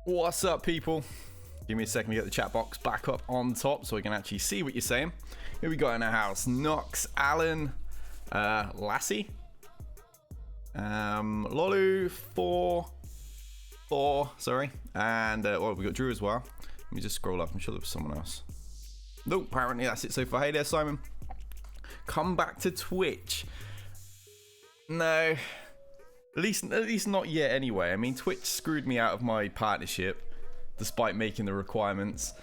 What's up, people? Give me a second to get the chat box back up on top so we can actually see what you're saying. Here we got in our house Nox, Alan, Lassie, Lolu, Thor, sorry, and well, we got Drew as well. Let me just scroll up. I'm sure there was someone else. Nope, apparently that's it so far. Hey there, Simon. Come back to Twitch. No, at least not yet. Anyway, I mean, Twitch screwed me out of my partnership, despite making the requirements.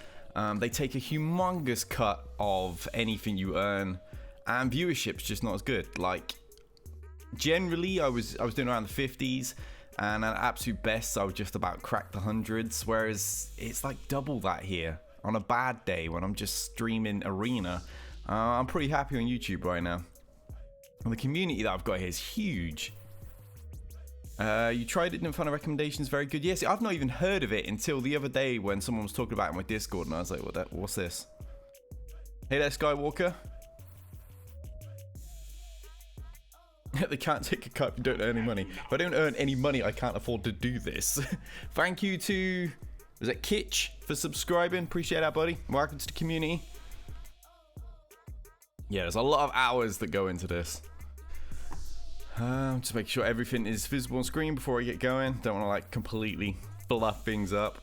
They take a humongous cut of anything you earn, and viewership's just not as good. Like, generally, I was doing around the 50s, and at absolute best, I would just about crack the hundreds. Whereas it's like double that here on a bad day when I'm just streaming Arena. I'm pretty happy on YouTube right now. And the community that I've got here is huge. You tried it, didn't find the recommendations very good. Yes, I've not even heard of it until the other day when someone was talking about it in my Discord, and I was like, what's this? Hey there, Skywalker. They can't take a cut if you don't earn any money. If I don't earn any money, I can't afford to do this. Thank you to, was it Kitch, for subscribing. Appreciate that, buddy. Welcome to the community. Yeah, there's a lot of hours that go into this. Just make sure everything is visible on screen before I get going. Don't want to like completely fluff things up.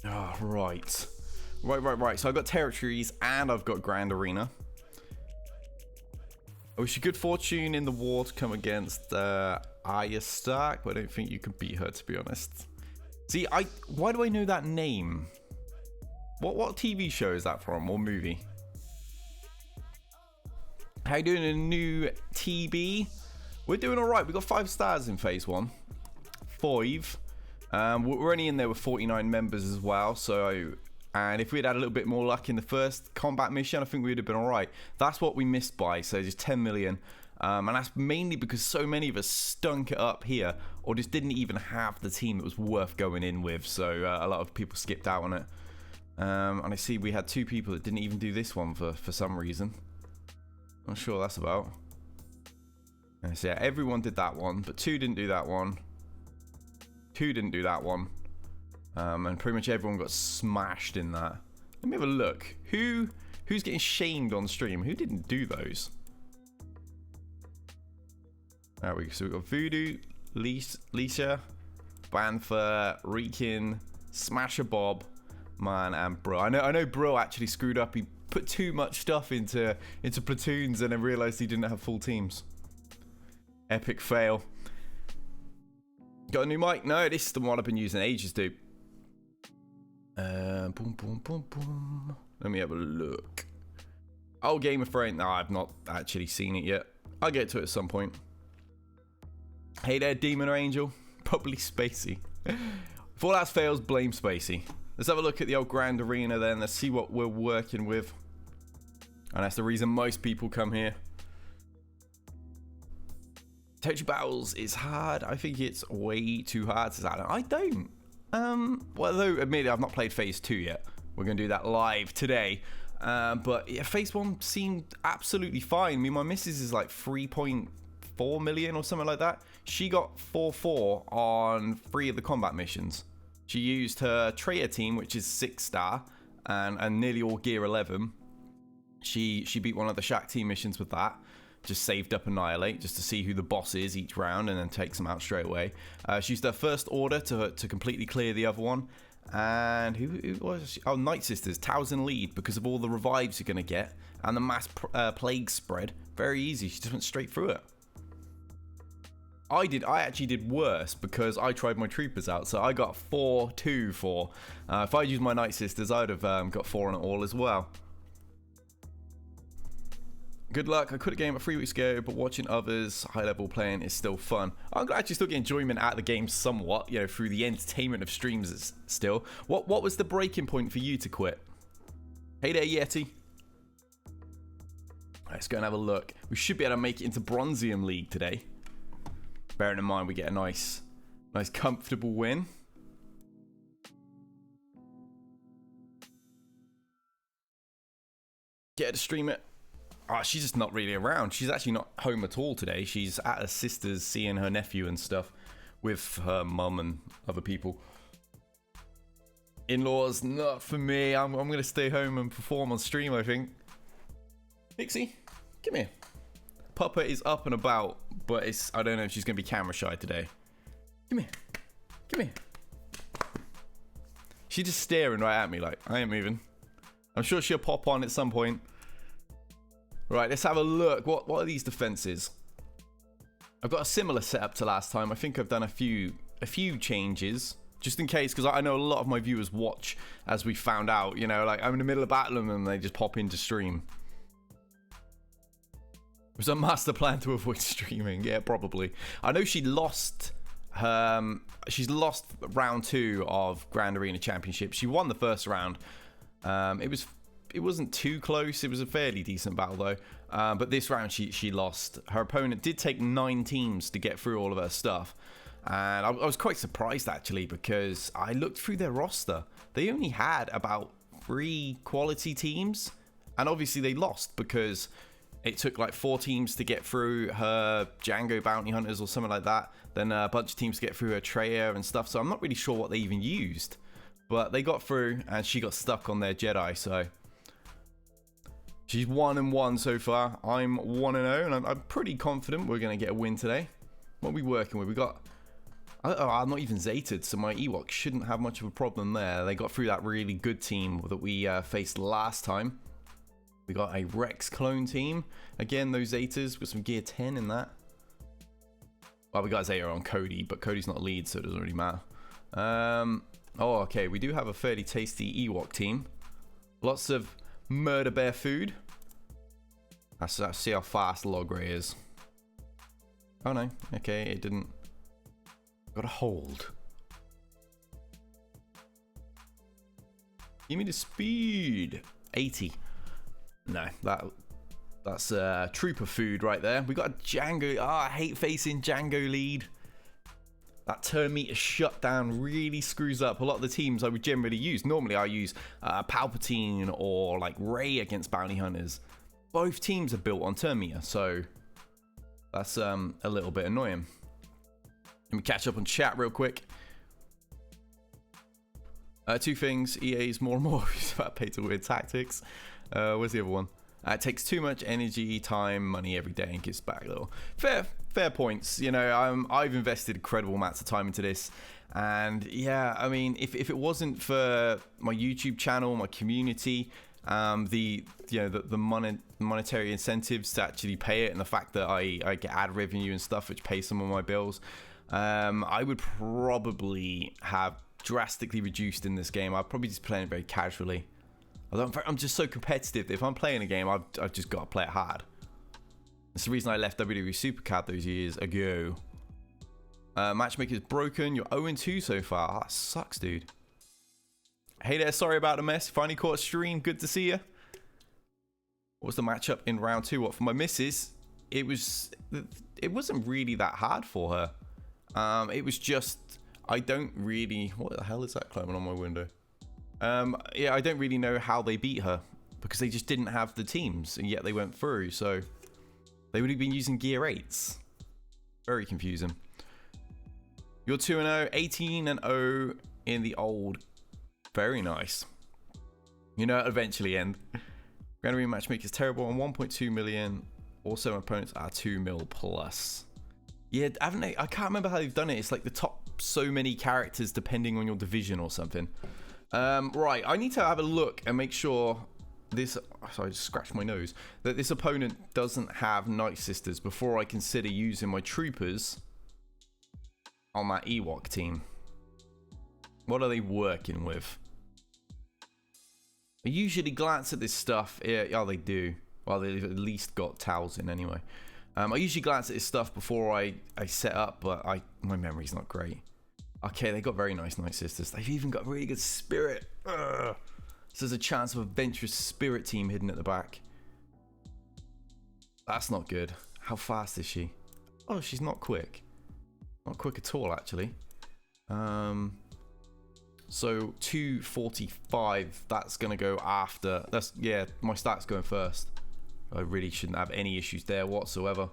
Oh, right. So I've got territories and I've got Grand Arena. I wish you good fortune in the war to come against AryaSTARK, but I don't think you can beat her, to be honest. See, why do I know that name? What TV show is that from, or movie? How you doing in a new TB? We're doing all right. We got 5 stars in phase 1. 5. We're only in there with 49 members as well. So, and if we'd had a little bit more luck in the first combat mission, I think we'd have been all right. That's what we missed by. So just 10 million. And that's mainly because so many of us stunk it up here, or just didn't even have the team that was worth going in with. So a lot of people skipped out on it. And I see we had 2 people that didn't even do this one for some reason. Not sure what that's about. So yeah, everyone did that one, but 2 didn't do that one. 2 didn't do that one. And pretty much everyone got smashed in that. Let me have a look. Who's getting shamed on stream? Who didn't do those? So we got Voodoo, Lisa, Banfer, Reekin, Smasher Bob, man, and Bro. I know Bro actually screwed up. He put too much stuff into platoons and then realized he didn't have full teams. Epic fail. Got a new mic? No, this is the one I've been using ages, dude. Boom, boom, boom, boom. Let me have a look. Oh, Game of Thrones. No, I've not actually seen it yet. I'll get to it at some point. Hey there, Demon or Angel. Probably Spacey. If all that fails, blame Spacey. Let's have a look at the old Grand Arena then. Let's see what we're working with. And that's the reason most people come here. Territory Battles is hard. I think it's way too hard to start. I don't. Well, though, admittedly, I've not played Phase 2 yet. We're going to do that live today. But yeah, Phase 1 seemed absolutely fine. I mean, my missus is like 3.4 million or something like that. She got 4-4 on 3 of the combat missions. She used her traitor team, which is 6-star, and nearly all gear 11. She beat one of the Shack team missions with that. Just saved up Annihilate, just to see who the boss is each round, and then takes them out straight away. She used her first order to completely clear the other one. And who was she? Oh, Nightsister's 1,000 lead because of all the revives you're going to get. And the mass plague spread. Very easy. She just went straight through it. I actually did worse because I tried my troopers out, so I got 4-2 for. If I used my Nightsisters, I'd have got 4 on it all as well. Good luck. I quit a game 3 weeks ago, but watching others high-level playing is still fun. I'm actually still getting enjoyment out of the game somewhat, you know, through the entertainment of streams still. What was the breaking point for you to quit? Hey there, Yeti. Let's go and have a look. We should be able to make it into Bronzium League today. Bearing in mind we get a nice comfortable win. Get her to stream it. Oh, she's just not really around. She's actually not home at all today. She's at her sister's seeing her nephew and stuff. with her mum and other people. In-laws, not for me. I'm gonna stay home and perform on stream, I think. Pixie, come here. Puppa is up and about, but I don't know if she's gonna be camera shy today. Come here. Come here. She's just staring right at me like, I ain't moving. I'm sure she'll pop on at some point. Right, let's have a look. What are these defenses? I've got a similar setup to last time. I think I've done a few changes. Just in case, because I know a lot of my viewers watch, as we found out, you know, like I'm in the middle of battling and they just pop into stream. It was a master plan to avoid streaming, yeah, probably. I know she lost she's lost round 2 of Grand Arena Championship. She won the first round. It wasn't too close. It was a fairly decent battle though. But this round she lost. Her opponent did take 9 teams to get through all of her stuff. And I was quite surprised actually, because I looked through their roster. They only had about 3 quality teams, and obviously they lost because it took like 4 teams to get through her Django Bounty Hunters or something like that. Then a bunch of teams to get through her Treya and stuff. So I'm not really sure what they even used, but they got through, and she got stuck on their Jedi. So she's 1-1 so far. I'm 1-0, and I'm pretty confident we're gonna get a win today. What are we working with? We got. Oh, I'm not even Zated, so my Ewok shouldn't have much of a problem there. They got through that really good team that we faced last time. We got a Rex clone team. Again, those Zetas with some gear 10 in that. Well, we got Zeta on Cody, but Cody's not lead, so it doesn't really matter. Oh, okay, we do have a fairly tasty Ewok team. Lots of murder bear food. Let's see how fast Logray is. Oh no, okay, it didn't. Got a hold. Give me the speed. 80. No, that's trooper food right there. We got a Django. I hate facing Django lead. That turn meter shutdown really screws up a lot of the teams I would generally use. Normally I use Palpatine or like Rey against bounty hunters. Both teams are built on turn meter, so that's a little bit annoying. Let me catch up on chat real quick. 2 things. EA's more and more about pay to win tactics. Where's the other one? It takes too much energy, time, money every day and gives back a little. Fair points. You know, I've invested incredible amounts of time into this. And yeah, I mean, if it wasn't for my YouTube channel, my community, the monetary incentives to actually pay it, and the fact that I get ad revenue and stuff which pay some of my bills, I would probably have drastically reduced in this game. I'd probably just play it very casually. Although I'm just so competitive. If I'm playing a game, I've just got to play it hard. That's the reason I left WWE Supercard those years ago. Matchmaker's broken. You're 0-2 so far. Oh, that sucks, dude. Hey there, sorry about the mess. Finally caught a stream. Good to see you. What was the matchup in round 2? What, for my missus? It wasn't really that hard for her. It was just, I don't really... What the hell is that climbing on my window? Yeah, I don't really know how they beat her, because they just didn't have the teams, and yet they went through, so they would have been using gear 8s. Very confusing. You're 2-0, 18-0 in the old. Very nice. You know, it'll eventually end. Grand Arena Matchmaker is terrible on 1.2 million. Also, opponents are 2 mil plus. Yeah, haven't they? I can't remember how they've done it. It's like the top so many characters depending on your division or something. Right, I need to have a look and make sure this... Sorry, I just scratched my nose. That this opponent doesn't have Nightsisters before I consider using my troopers on that Ewok team. What are they working with? I usually glance at this stuff. Yeah, oh, they do. Well, they've at least got towels in anyway. I usually glance at this stuff before I set up, but my memory's not great. Okay, they got very nice Nightsisters. They've even got really good spirit. Ugh. So there's a chance of a venturous spirit team hidden at the back. That's not good. How fast is she? Oh, she's not quick. Not quick at all, actually. So 245. That's gonna go after. That's, yeah. My start's going first. I really shouldn't have any issues there whatsoever.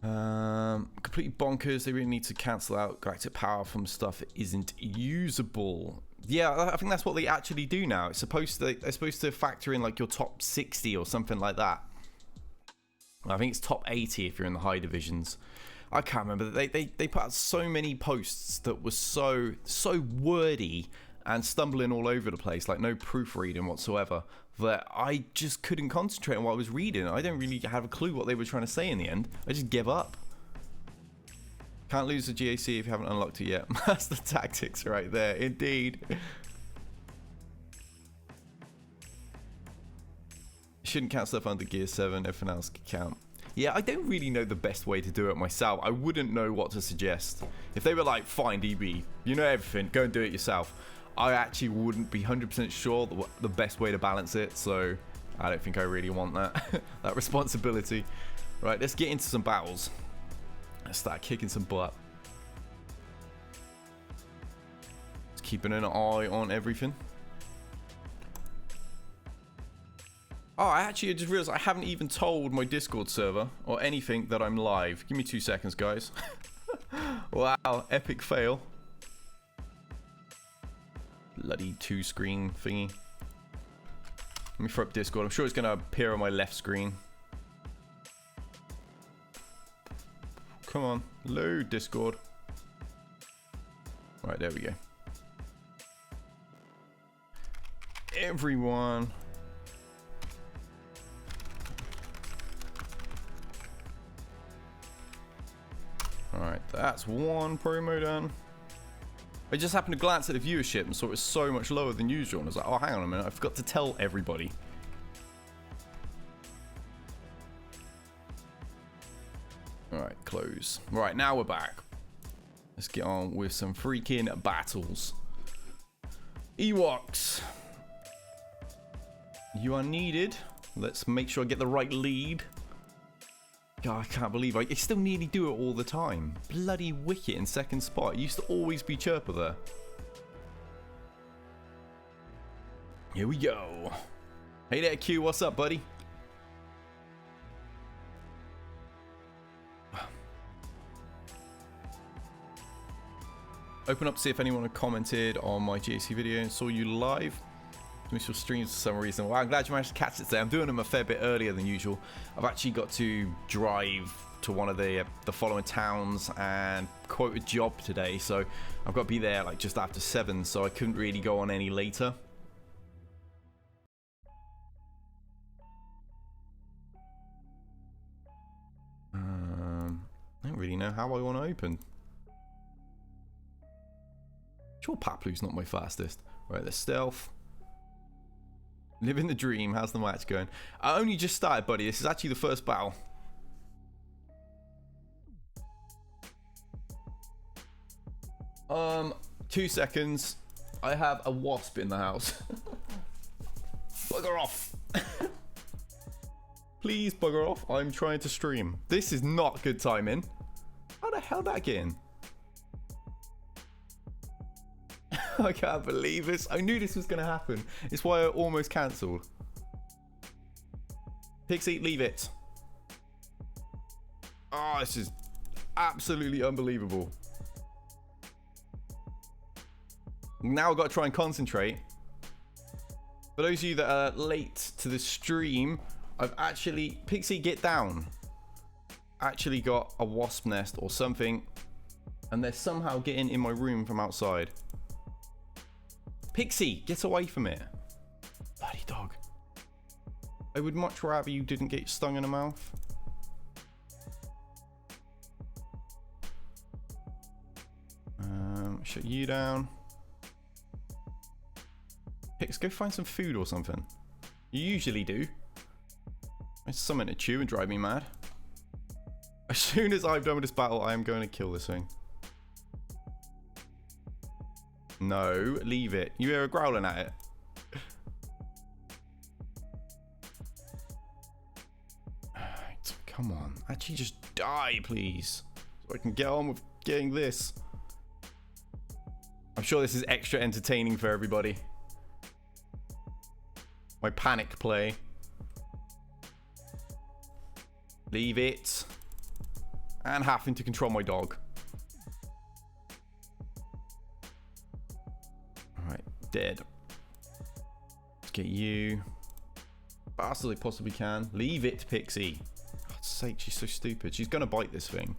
Completely bonkers. They really need to cancel out galactic power from stuff that isn't usable. Yeah, I think that's what they actually do now. It's supposed to, they're supposed to factor in like your top 60 or something like that. I think it's top 80 if you're in the high divisions. I can't remember. They put out so many posts that were so wordy and stumbling all over the place, like no proofreading whatsoever, that I just couldn't concentrate on what I was reading. I don't really have a clue what they were trying to say in the end. I just give up. Can't lose the GAC if you haven't unlocked it yet. That's the tactics right there, indeed. Shouldn't count stuff under Gear 7, everything else can count. Yeah, I don't really know the best way to do it myself. I wouldn't know what to suggest. If they were like, fine, DB, you know everything, go and do it yourself. I actually wouldn't be 100% sure the best way to balance it, so I don't think I really want that, that responsibility. Right, let's get into some battles. Let's start kicking some butt. Just keeping an eye on everything. Oh, I just realized I haven't even told my Discord server or anything that I'm live. Give me 2 seconds, guys. Wow, epic fail. Bloody 2-screen thingy. Let me throw up Discord. I'm sure it's going to appear on my left screen. Come on, load Discord. Right, there we go. Everyone. Alright, that's one promo done. I just happened to glance at the viewership and saw it was so much lower than usual. And I was like, oh, hang on a minute. I forgot to tell everybody. Alright, close. Right, now we're back. Let's get on with some freaking battles. Ewoks. You are needed. Let's make sure I get the right lead. God, I can't believe I still nearly do it all the time. Bloody Wicket in second spot. It used to always be Chirper there. Here we go. Hey there, Q. What's up, buddy? Open up to see if anyone had commented on my GAC video and saw you live. Missed your streams for some reason. Well, I'm glad you managed to catch it today. I'm doing them a fair bit earlier than usual. I've actually got to drive to one of the following towns and quote a job today, so I've got to be there like just after 7, so I couldn't really go on any later. I don't really know how I want to open. Sure, Paplu's not my fastest. Right, the stealth. Living the dream. How's the match going? I only just started, buddy. This is actually the first battle. Um, 2 seconds. I have a wasp in the house. Bugger off. Please bugger off. I'm trying to stream. This is not good timing. How the hell did that get in? I can't believe this. I knew this was going to happen. It's why I almost cancelled. Pixie, leave it. Oh, this is absolutely unbelievable. Now I've got to try and concentrate. For those of you that are late to the stream, I've actually... Pixie, get down. Actually got a wasp nest or something. And they're somehow getting in my room from outside. Pixie, get away from it. Bloody dog. I would much rather you didn't get stung in the mouth. Shut you down. Pix, go find some food or something. You usually do. It's something to chew and drive me mad. As soon as I've done with this battle, I am going to kill this thing. No, leave it. You hear her growling at it. Alright, come on. Actually, just die, please. So I can get on with getting this. I'm sure this is extra entertaining for everybody. My panic play. Leave it. and having to control my dog. Alright, dead. Let's get you. Fast as I possibly can. Leave it, Pixie. God's sake, she's so stupid. She's gonna bite this thing.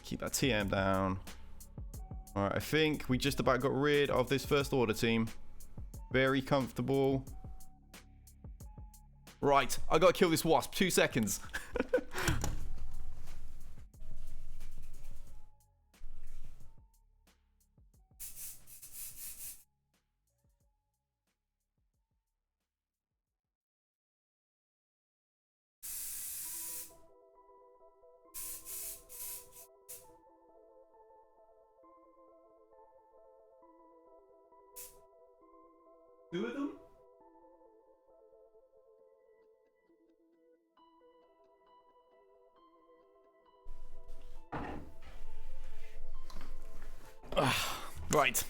Keep that TM down. Alright, I think we just about got rid of this first order team. Very comfortable. Right, I gotta kill this wasp. 2 seconds. Two of them? Right.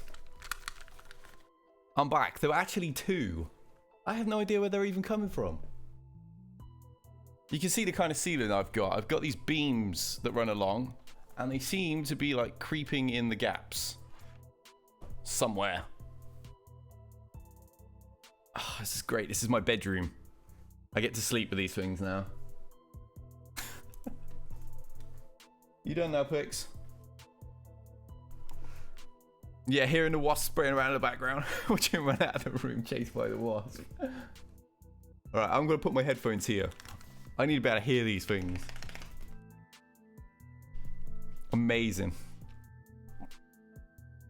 I'm back. There were actually 2. I have no idea where they're even coming from. You can see the kind of ceiling I've got. I've got these beams that run along, and they seem to be like creeping in the gaps. Somewhere. Oh, this is great. This is my bedroom. I get to sleep with these things now. You done now, Pix? Yeah, hearing the wasp spraying around in the background. Watching him run out of the room chased by the wasp. Alright, I'm going to put my headphones here. I need to be able to hear these things. Amazing.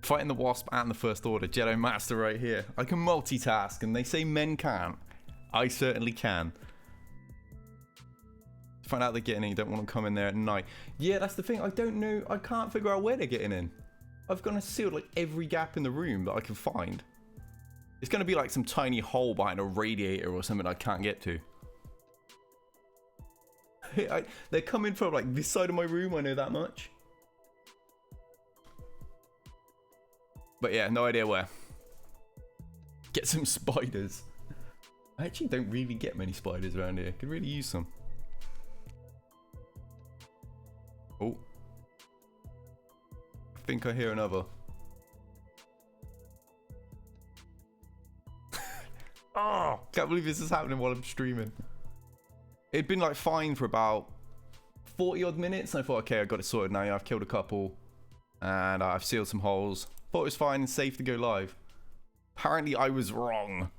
Fighting the wasp and the first order. Jedi Master right here. I can multitask, and they say men can't. I certainly can. Find out they're getting in. You don't want to come in there at night. Yeah, that's the thing. I don't know. I can't figure out where they're getting in. I've gone and sealed like every gap in the room that I can find. It's going to be like some tiny hole behind a radiator or something I can't get to. They're coming from like this side of my room. I know that much. But yeah, no idea where. Get some spiders. I actually don't really get many spiders around here. Could really use some. Oh. I think I hear another. Oh, can't believe this is happening while I'm streaming. It'd been like fine for about 40 odd minutes. And I thought, okay, I got it sorted now. I've killed a couple. And I've sealed some holes. Thought it was fine and safe to go live. Apparently I was wrong.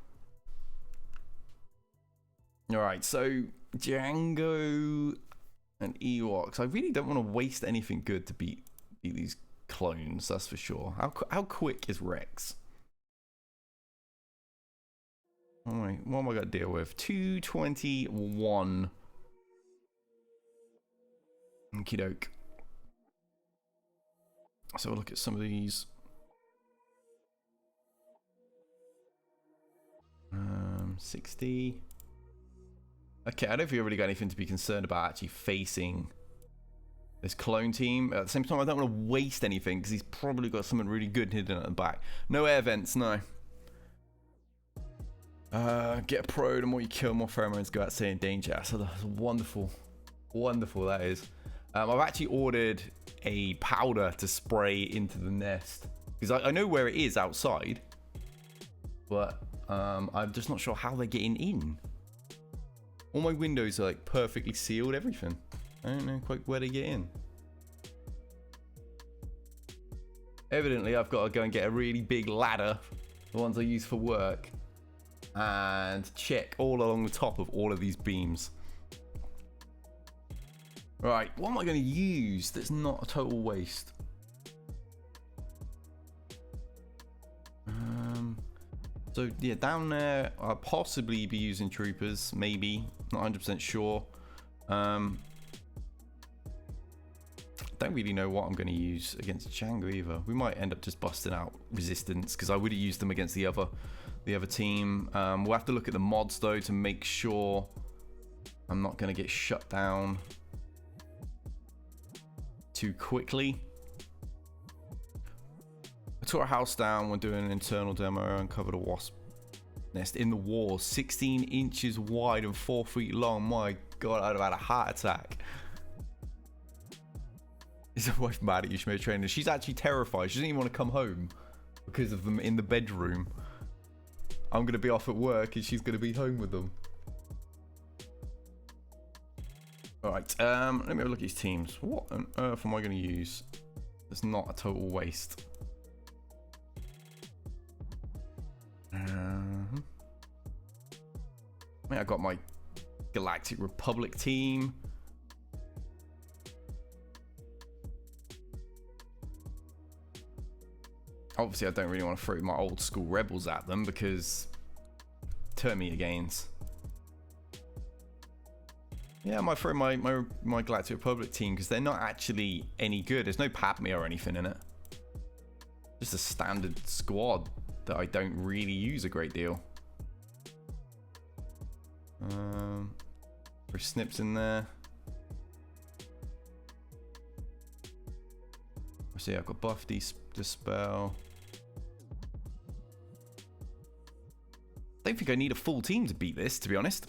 Alright, so Django and Ewoks. I really don't want to waste anything good to beat these clones, that's for sure. How quick is Rex? Alright, what am I going to deal with? 221. Okie doke. So we'll look at some of these. 60. Okay, I don't think I've really got anything to be concerned about actually facing this clone team. At the same time, I don't want to waste anything because he's probably got something really good hidden at the back. No air vents, no. Get a pro, the more you kill, more pheromones go out saying danger. So that's wonderful. Wonderful, that is. I've actually ordered a powder to spray into the nest because I know where it is outside, but I'm just not sure how they're getting in. All my windows are like perfectly sealed, everything. I don't know quite where they get in. Evidently, I've got to go and get a really big ladder, the ones I use for work, and check all along the top of all of these beams. Right, what am I going to use that's not a total waste? So yeah, down there I'll possibly be using troopers, maybe, not 100% sure. Don't really know what I'm going to use against Django either. We might end up just busting out resistance because I would have used them against the other team. We'll have to look at the mods though to make sure I'm not going to get shut down too quickly. I tore a house down when doing an internal demo and covered a wasp nest in the wall, 16 inches wide and 4 feet long. My God, I'd have had a heart attack. Is the wife mad at you, Schmidt trainer? She's actually terrified. She doesn't even want to come home because of them in the bedroom. I'm going to be off at work and she's going to be home with them. Alright, let me have a look at these teams. What on earth am I going to use? It's not a total waste. I got my Galactic Republic team. Obviously, I don't really want to throw my old school rebels at them because turn me against. Yeah, I might throw my Galactic Republic team because they're not actually any good. There's no Padme or anything in it. Just a standard squad that I don't really use a great deal. There's Snips in there. I see I've got Buff, Dispel. I don't think I need a full team to beat this, to be honest.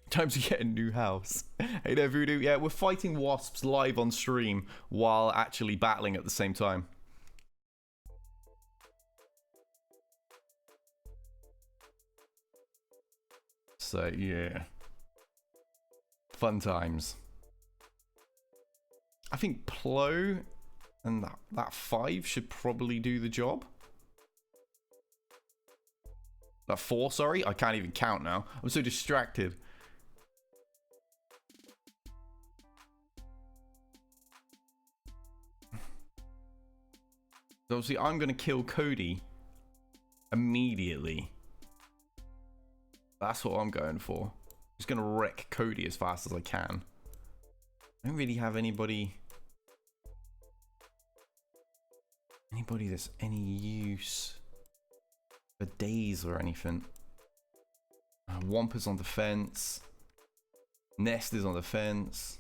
Time to get a new house. Hey there, Voodoo. Yeah, we're fighting wasps live on stream while actually battling at the same time. So, yeah. Fun times. I think Plo and that 5 should probably do the job. That 4, sorry. I can't even count now. I'm so distracted. So obviously, I'm going to kill Cody immediately. That's what I'm going for. Just going to wreck Cody as fast as I can. I don't really have anybody that's any use for days or anything. Wampa's on defense. Nest is on defense.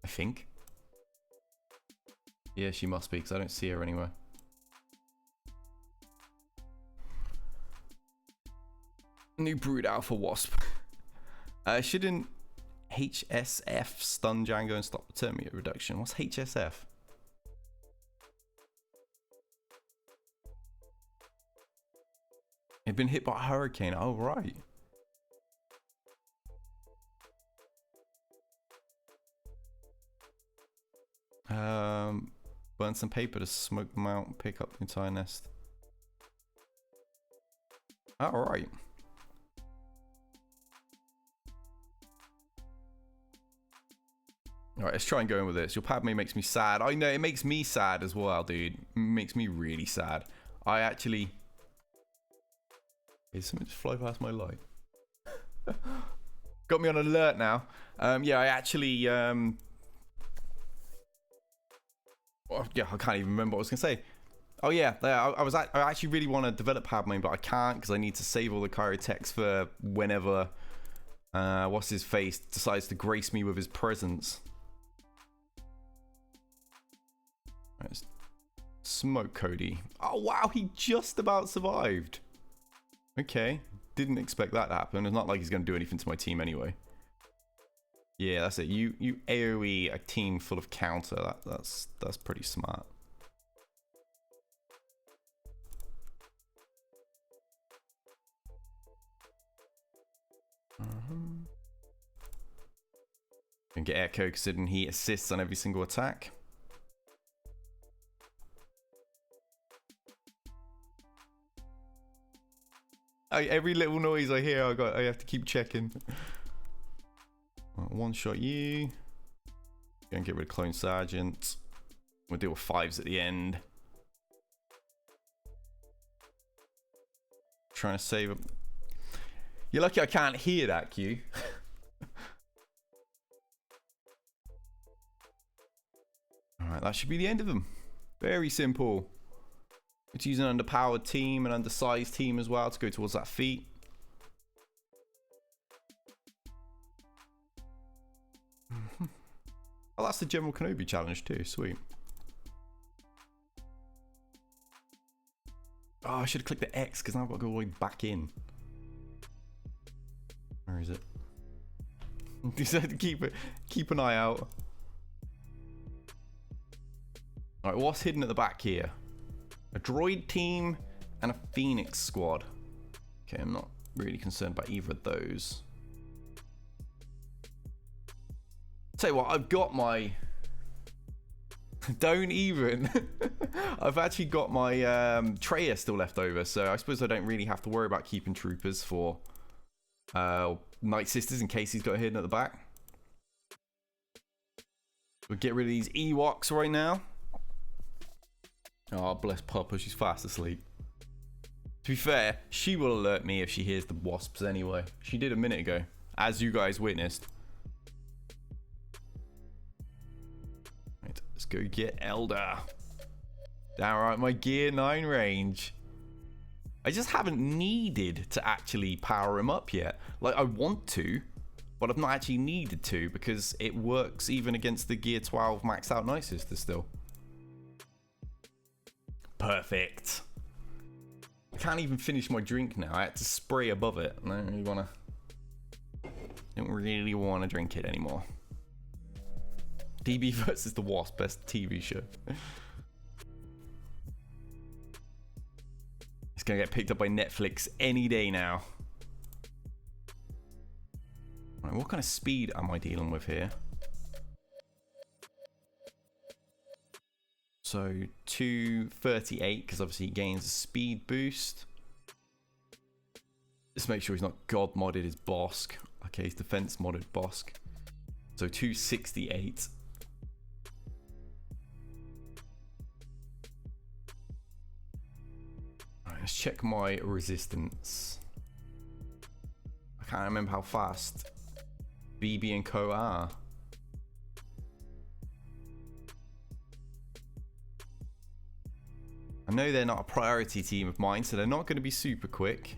I think. Yeah, she must be because I don't see her anywhere. New Brood Alpha Wasp. Shouldn't HSF stun Django and stop the Terminator reduction? What's HSF? They've been hit by a hurricane. Oh, right. Burn some paper to smoke them out and pick up the entire nest. All right. Alright, let's try and go in with this. Your Padme makes me sad. I know, it makes me sad as well, dude. It makes me really sad. I actually... Did something just fly past my light? Got me on alert now. Yeah, I actually... well, yeah, I can't even remember what I was going to say. Oh yeah, I actually really want to develop Padme, but I can't because I need to save all the Chirotechs for whenever... what's his face decides to grace me with his presence. Let's smoke Cody. Oh wow, he just about survived. Okay, didn't expect that to happen. It's not like he's going to do anything to my team anyway. Yeah, that's it. You AoE a team full of counter. That's pretty smart. Can get Echo considering he assists on every single attack. Every little noise I hear, I have to keep checking. One shot you. Go and get rid of Clone Sergeant. We'll deal with 5s at the end. Trying to save him. You're lucky I can't hear that, Q. Alright, that should be the end of them. Very simple. It's using an underpowered team, an undersized team as well to go towards that feat. Oh, that's the General Kenobi challenge too. Sweet. Oh, I should have clicked the X because now I've got to go all the way back in. Where is it? He said keep an eye out. Alright, what's hidden at the back here? A droid team and a Phoenix squad. Okay, I'm not really concerned about either of those. Tell you what, I've got my... Don't even. I've actually got my Traya still left over, so I suppose I don't really have to worry about keeping troopers for Nightsisters in case he's got hidden at the back. We'll get rid of these Ewoks right now. Oh, bless Papa, she's fast asleep. To be fair, she will alert me if she hears the wasps anyway. She did a minute ago, as you guys witnessed. Right, let's go get Elder. Alright, my Gear 9 range. I just haven't needed to actually power him up yet. Like, I want to, but I've not actually needed to because it works even against the Gear 12 maxed out Nightsister still. Perfect. I can't even finish my drink now. I had to spray above it. I don't really want to drink it anymore. DB versus the Wasp, best TV show. It's gonna get picked up by Netflix any day now. Right, what kind of speed am I dealing with here? So 238, because obviously he gains a speed boost. Just make sure he's not god modded his Bosk. Okay, he's defense modded Bosk. So 268. Alright, let's check my resistance. I can't remember how fast BB and Co are. I know they're not a priority team of mine, so they're not going to be super quick.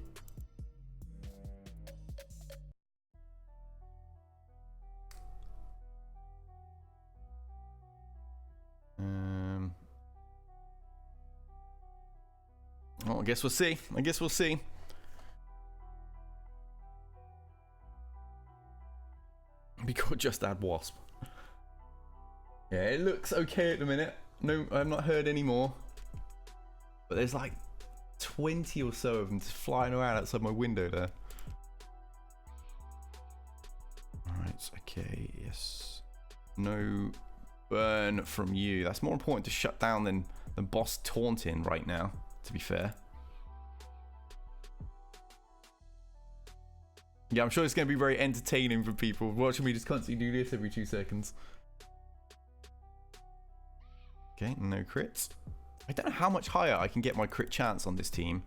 Oh, I guess we'll see. I guess we'll see. We could just add Wasp. Yeah, it looks okay at the minute. No, I've not heard any more. But there's like 20 or so of them just flying around outside my window there. Alright, okay, yes. No burn from you. That's more important to shut down than boss taunting right now, to be fair. Yeah, I'm sure it's going to be very entertaining for people watching me just constantly do this every 2 seconds. Okay, no crits. I don't know how much higher I can get my crit chance on this team.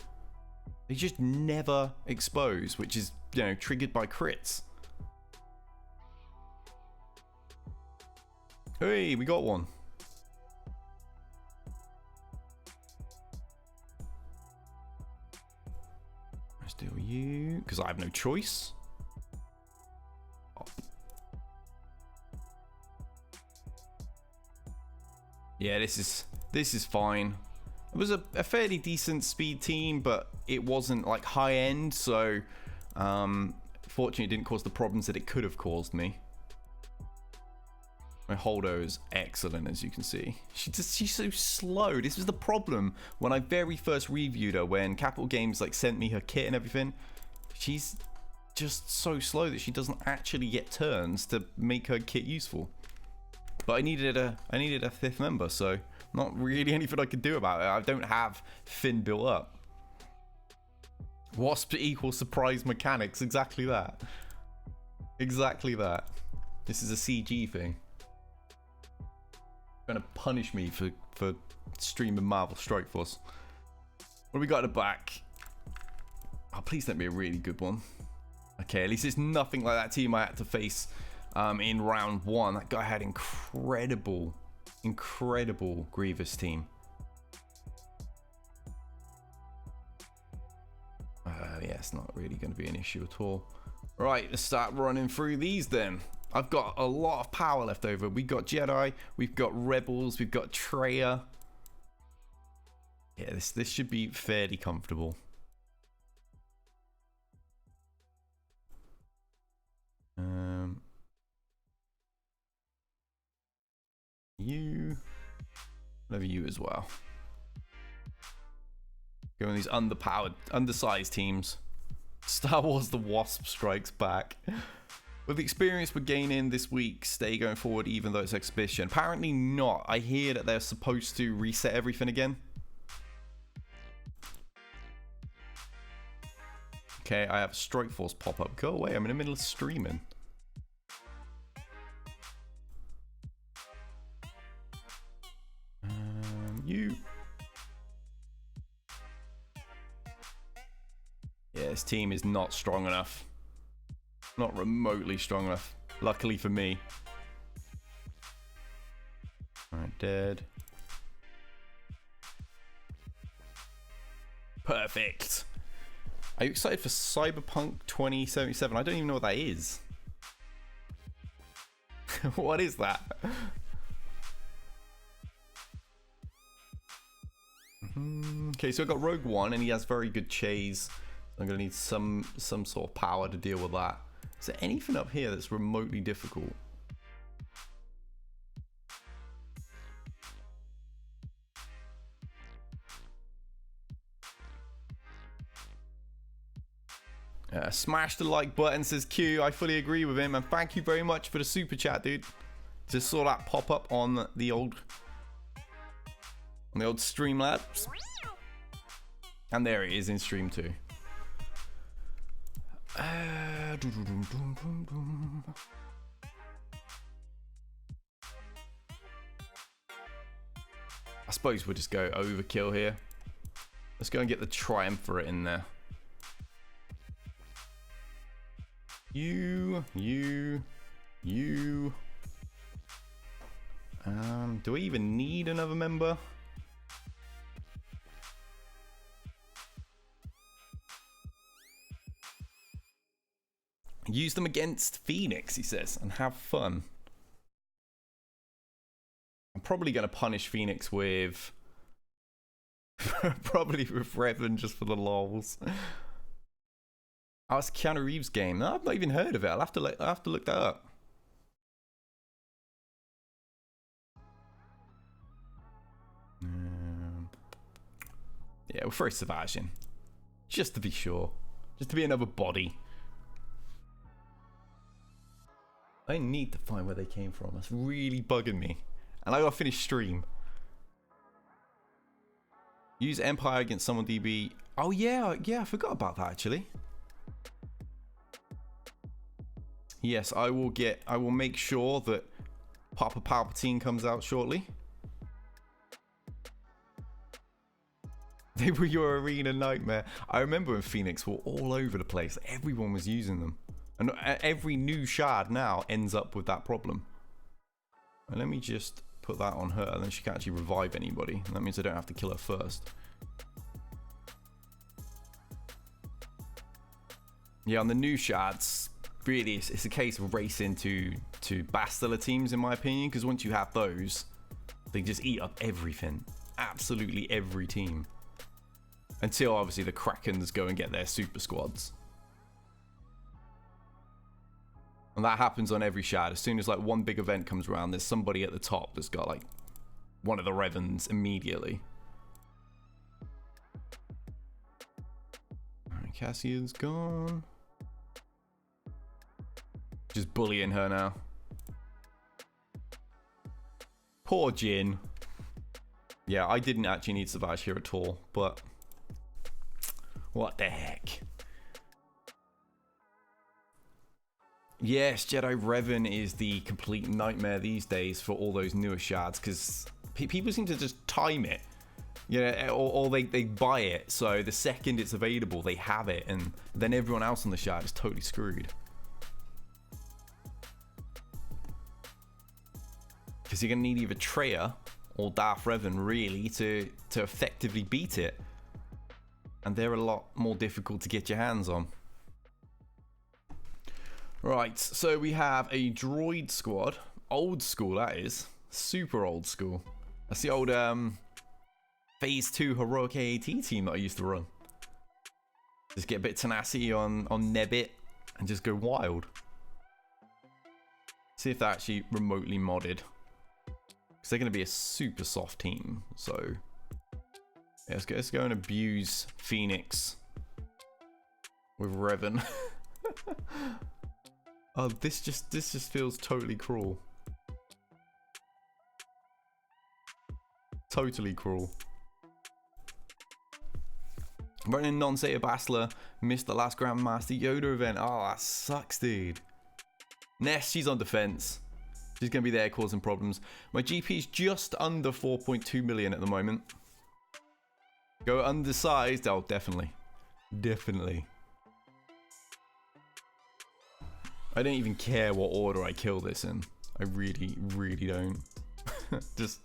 They just never expose, which is, you know, triggered by crits. Hey, we got one. Let's deal with you, because I have no choice. Oh. Yeah, this is fine. It was a fairly decent speed team, but it wasn't like high end, so fortunately it didn't cause the problems that it could have caused me. My Holdo is excellent, as you can see. She's so slow. This was the problem when I very first reviewed her, when Capital Games like sent me her kit and everything. She's just so slow that she doesn't actually get turns to make her kit useful. But I needed a 5th member, so not really anything I could do about it. I don't have Finn built up. Wasp equals surprise mechanics. Exactly that. Exactly that. This is a CG thing. Trying to punish me for streaming Marvel Strike Force. What do we got at the back? Oh, please don't be a really good one. Okay, at least it's nothing like that team I had to face in round 1. That guy had incredible Grievous team. Yeah, it's not really going to be an issue at all. Right, let's start running through these then. I've got a lot of power left over. We've got Jedi, we've got Rebels, we've got Traya. Yeah, this should be fairly comfortable. You. Whatever you as well. Going these underpowered, undersized teams. Star Wars The Wasp strikes back. With the experience we're gaining this week, stay going forward even though it's exhibition. Apparently not. I hear that they're supposed to reset everything again. Okay, I have Strike Force pop up. Go away, I'm in the middle of streaming. You. Yeah, this team is not strong enough. Not remotely strong enough. Luckily for me. Alright, dead. Perfect. Are you excited for Cyberpunk 2077? I don't even know what that is. What is that? Okay, so I've got Rogue One, and he has very good chase. I'm gonna need some sort of power to deal with that. Is there anything up here that's remotely difficult? Smash the like button, says Q. I fully agree with him, and thank you very much for the super chat, dude. Just saw that pop up on the old Streamlabs, and there it is in stream too. I suppose we'll just go overkill here. Let's go and get the Triumvirate in there. You. Do I even need another member? Use them against Phoenix, he says, and have fun. I'm probably going to punish Phoenix with... probably with Revan just for the lols. Oh, it's Keanu Reeves' game. No, I've not even heard of it. I'll have to look that up. Yeah, we'll throw Savage in. Just to be sure. Just to be another body. I need to find where they came from. That's really bugging me. And I gotta finish stream. Use Empire against someone DB. Oh yeah, I forgot about that actually. Yes, I will make sure that Papa Palpatine comes out shortly. They were your arena nightmare. I remember when Phoenix were all over the place. Everyone was using them. And every new shard now ends up with that problem. And let me just put that on her, and then she can't actually revive anybody. And that means I don't have to kill her first. Yeah, on the new shards, really, it's a case of racing to Bastila teams, in my opinion, because once you have those, they just eat up everything. Absolutely every team. Until, obviously, the Krakens go and get their super squads. And that happens on every shard. As soon as, like, one big event comes around, there's somebody at the top that's got, like, one of the Revens immediately. Alright, Cassian's gone. Just bullying her now. Poor Jin. Yeah, I didn't actually need Savage here at all, but... what the heck? Yes, Jedi Revan is the complete nightmare these days for all those newer shards, because people seem to just time it. Yeah, or they buy it, so the second it's available, they have it, and then everyone else on the shard is totally screwed. Because you're going to need either Traya or Darth Revan, really, to effectively beat it. And they're a lot more difficult to get your hands on. Right, so we have a droid squad. Old school, that is. Super old school. That's the old Phase 2 Heroic AAT team that I used to run. Just get a bit tenacity on Nebbit and just go wild. See if they're actually remotely modded. Because they're going to be a super soft team. So, yeah, let's go and abuse Phoenix with Revan. Oh, this just feels totally cruel. Totally cruel. Running non-Sata Bastler, missed the last Grandmaster Yoda event. Oh, that sucks, dude. Ness, she's on defense. She's going to be there causing problems. My GP is just under 4.2 million at the moment. Go undersized. Oh, definitely. Definitely. I don't even care what order I kill this in. I really, really don't. Just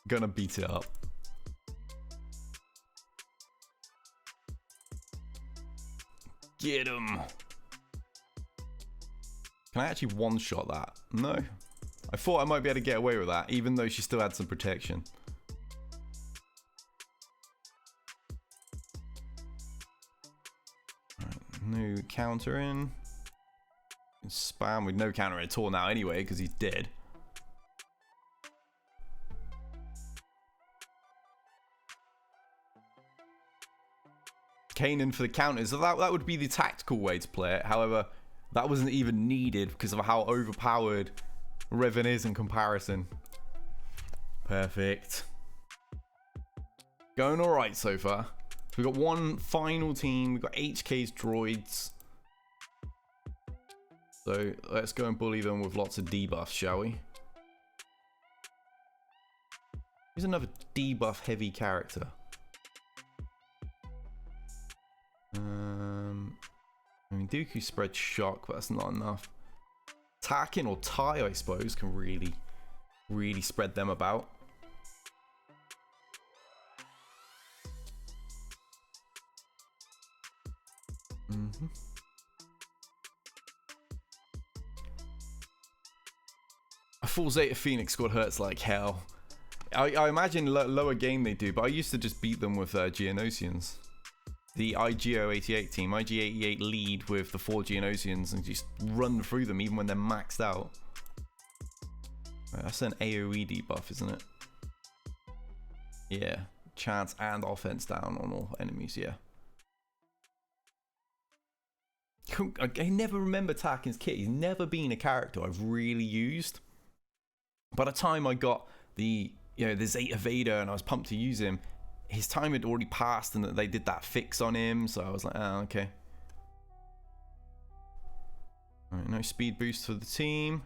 gonna beat it up. Get him. Can I actually one-shot that? No. I thought I might be able to get away with that, even though she still had some protection. Right, no counter in. Spam with no counter at all now anyway, because he's dead. Kanan for the counters. So that would be the tactical way to play it. However, that wasn't even needed because of how overpowered Revan is in comparison. Perfect. Going alright so far. We've got one final team. We've got HK's droids. So let's go and bully them with lots of debuffs, shall we? Here's another debuff heavy character. I mean, Dooku spreads shock, but that's not enough. Tarkin or Tai, I suppose, can really, really spread them about. A full Zeta Phoenix squad hurts like hell. I imagine lower game they do, but I used to just beat them with Geonosians. The IGO88 team, IG88 lead with the 4 Geonosians and just run through them even when they're maxed out. Right, that's an AoE debuff, isn't it? Yeah, chance and offense down on all enemies, yeah. I never remember Tarkin's kit. He's never been a character I've really used. By the time I got the Zeta Vader and I was pumped to use him, his time had already passed and they did that fix on him, so I was like, oh, okay. Alright, no speed boost for the team.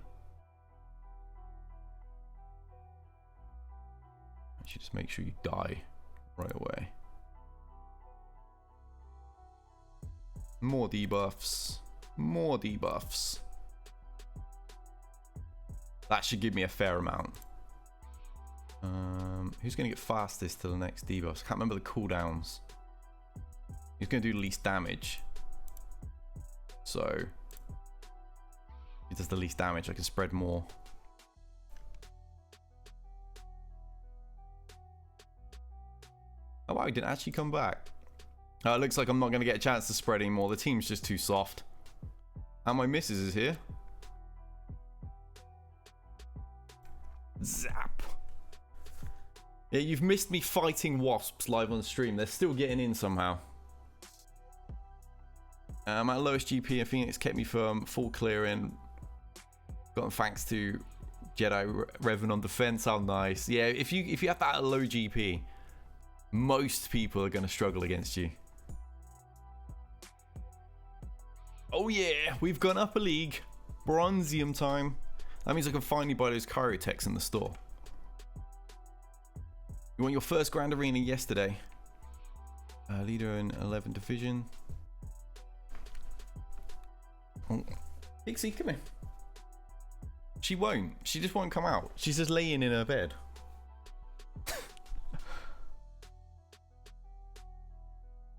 Actually, just make sure you die right away. More debuffs. More debuffs. That should give me a fair amount. Who's going to get fastest to the next debuffs? I can't remember the cooldowns. Who's going to do the least damage? So, if he does the least damage, I can spread more. Oh wow, he didn't actually come back. It looks like I'm not going to get a chance to spread anymore. The team's just too soft. And my missus is here. Zap. Yeah, you've missed me fighting wasps live on stream. They're still getting in somehow. My lowest GP and Phoenix kept me from full clearing. Got them thanks to Jedi Revan on defense. How nice. Yeah, if you have that low GP, most people are going to struggle against you. Oh yeah, we've gone up a league. Bronzium time. That means I can finally buy those Karyotechs in the store. You won your first Grand Arena yesterday. Leader in 11 Division. Oh. Pixie, come here. She won't. She just won't come out. She's just laying in her bed.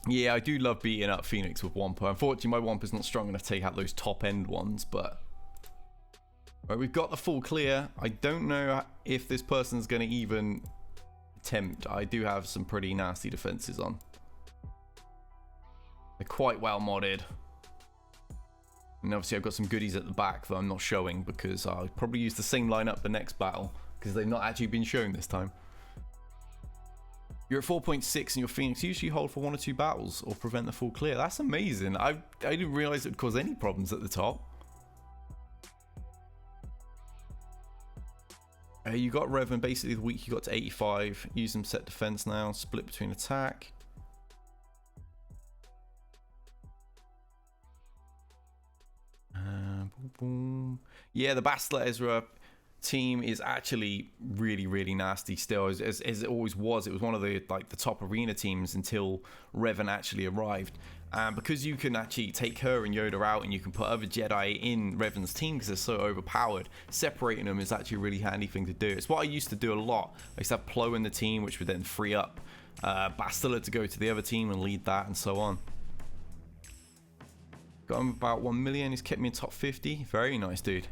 Yeah, I do love beating up Phoenix with Wampa. Unfortunately, my Wampa's not strong enough to take out those top end ones, but... Right, we've got the full clear. I don't know if this person's going to even attempt. I do have some pretty nasty defenses on. They're quite well modded. And obviously I've got some goodies at the back that I'm not showing because I'll probably use the same lineup the next battle because they've not actually been shown this time. You're at 4.6 and your Phoenix usually hold for 1 or 2 battles or prevent the full clear. That's amazing. I didn't realize it would cause any problems at the top. You got Revan, basically the week you got to 85. Use them set defense now. Split between attack. Boom. Yeah, the Bastila Ezra team is actually really nasty still, as it always was. It was one of the top arena teams until Revan actually arrived. And because you can actually take her and Yoda out and you can put other Jedi in Revan's team because they're so overpowered, separating them is actually a really handy thing to do. It's what I used to do a lot. I used to have Plo in the team, which would then free up Bastila to go to the other team and lead that and so on. Got him about 1 million. He's kept me in top 50. Very nice, dude.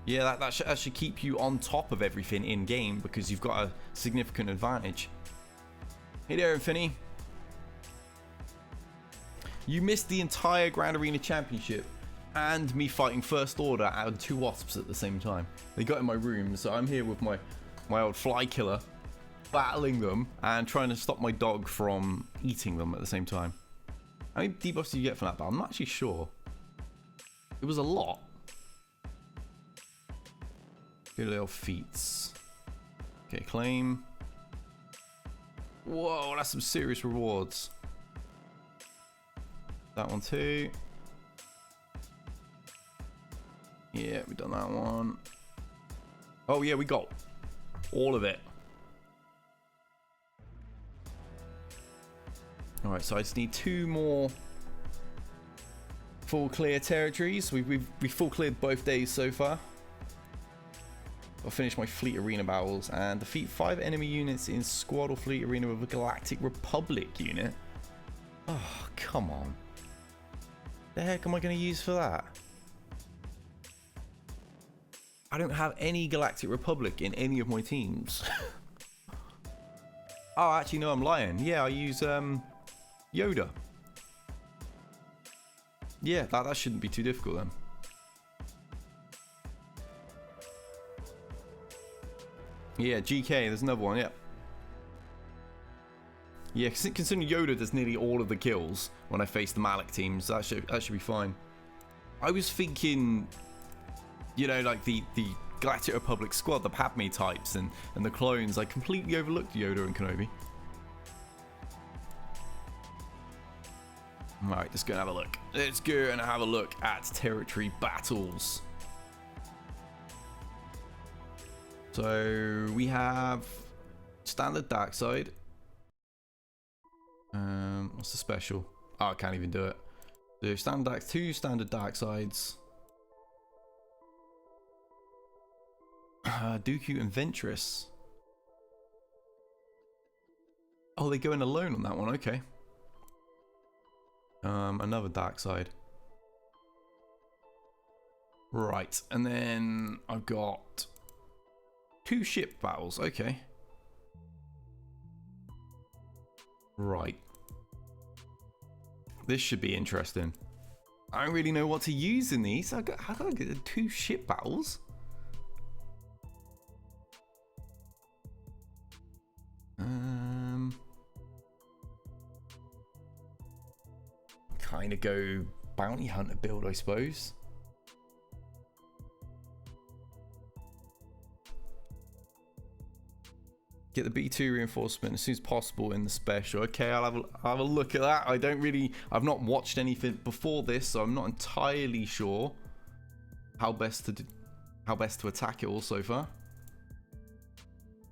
Yeah, that should keep you on top of everything in game because you've got a significant advantage. Hey there, Infinity. You missed the entire Grand Arena Championship and me fighting First Order and 2 wasps at the same time. They got in my room, so I'm here with my old fly killer, battling them and trying to stop my dog from eating them at the same time. How many debuffs do you get from that battle? I'm not actually sure. It was a lot. Good little feats. Okay, claim. Whoa, that's some serious rewards. That one too. Yeah, we've done that one. Oh yeah, we got all of it. Alright, so I just need 2 more full clear territories. We've full cleared both days so far. I'll finish my fleet arena battles and defeat 5 enemy units in squad or fleet arena with a Galactic Republic unit. Oh, come on. The heck am I going to use for that? I don't have any Galactic Republic in any of my teams. Oh, actually, no, I'm lying. Yeah, I use Yoda. Yeah, that shouldn't be too difficult then. Yeah, GK, there's another one, yeah. Yeah, considering Yoda does nearly all of the kills when I face the Malak teams, that should be fine. I was thinking, you know, like the Galactic Republic squad, the Padme types and the clones. I completely overlooked Yoda and Kenobi. Alright, let's go and have a look. Let's go and have a look at Territory Battles. So we have standard dark side. What's the special? Oh, I can't even do it. So standard dark, 2 standard dark sides. Dooku and Ventress. Oh, they go in alone on that one. Okay. Another dark side. Right, and then I've got 2 ship battles. Okay. Right. This should be interesting. I don't really know what to use in these. How do I get 2 ship battles? Kind of go bounty hunter build, I suppose. Get the B2 reinforcement as soon as possible in the special. Okay, I'll have a look at that. I've not watched anything before this, so I'm not entirely sure how best to attack it all so far.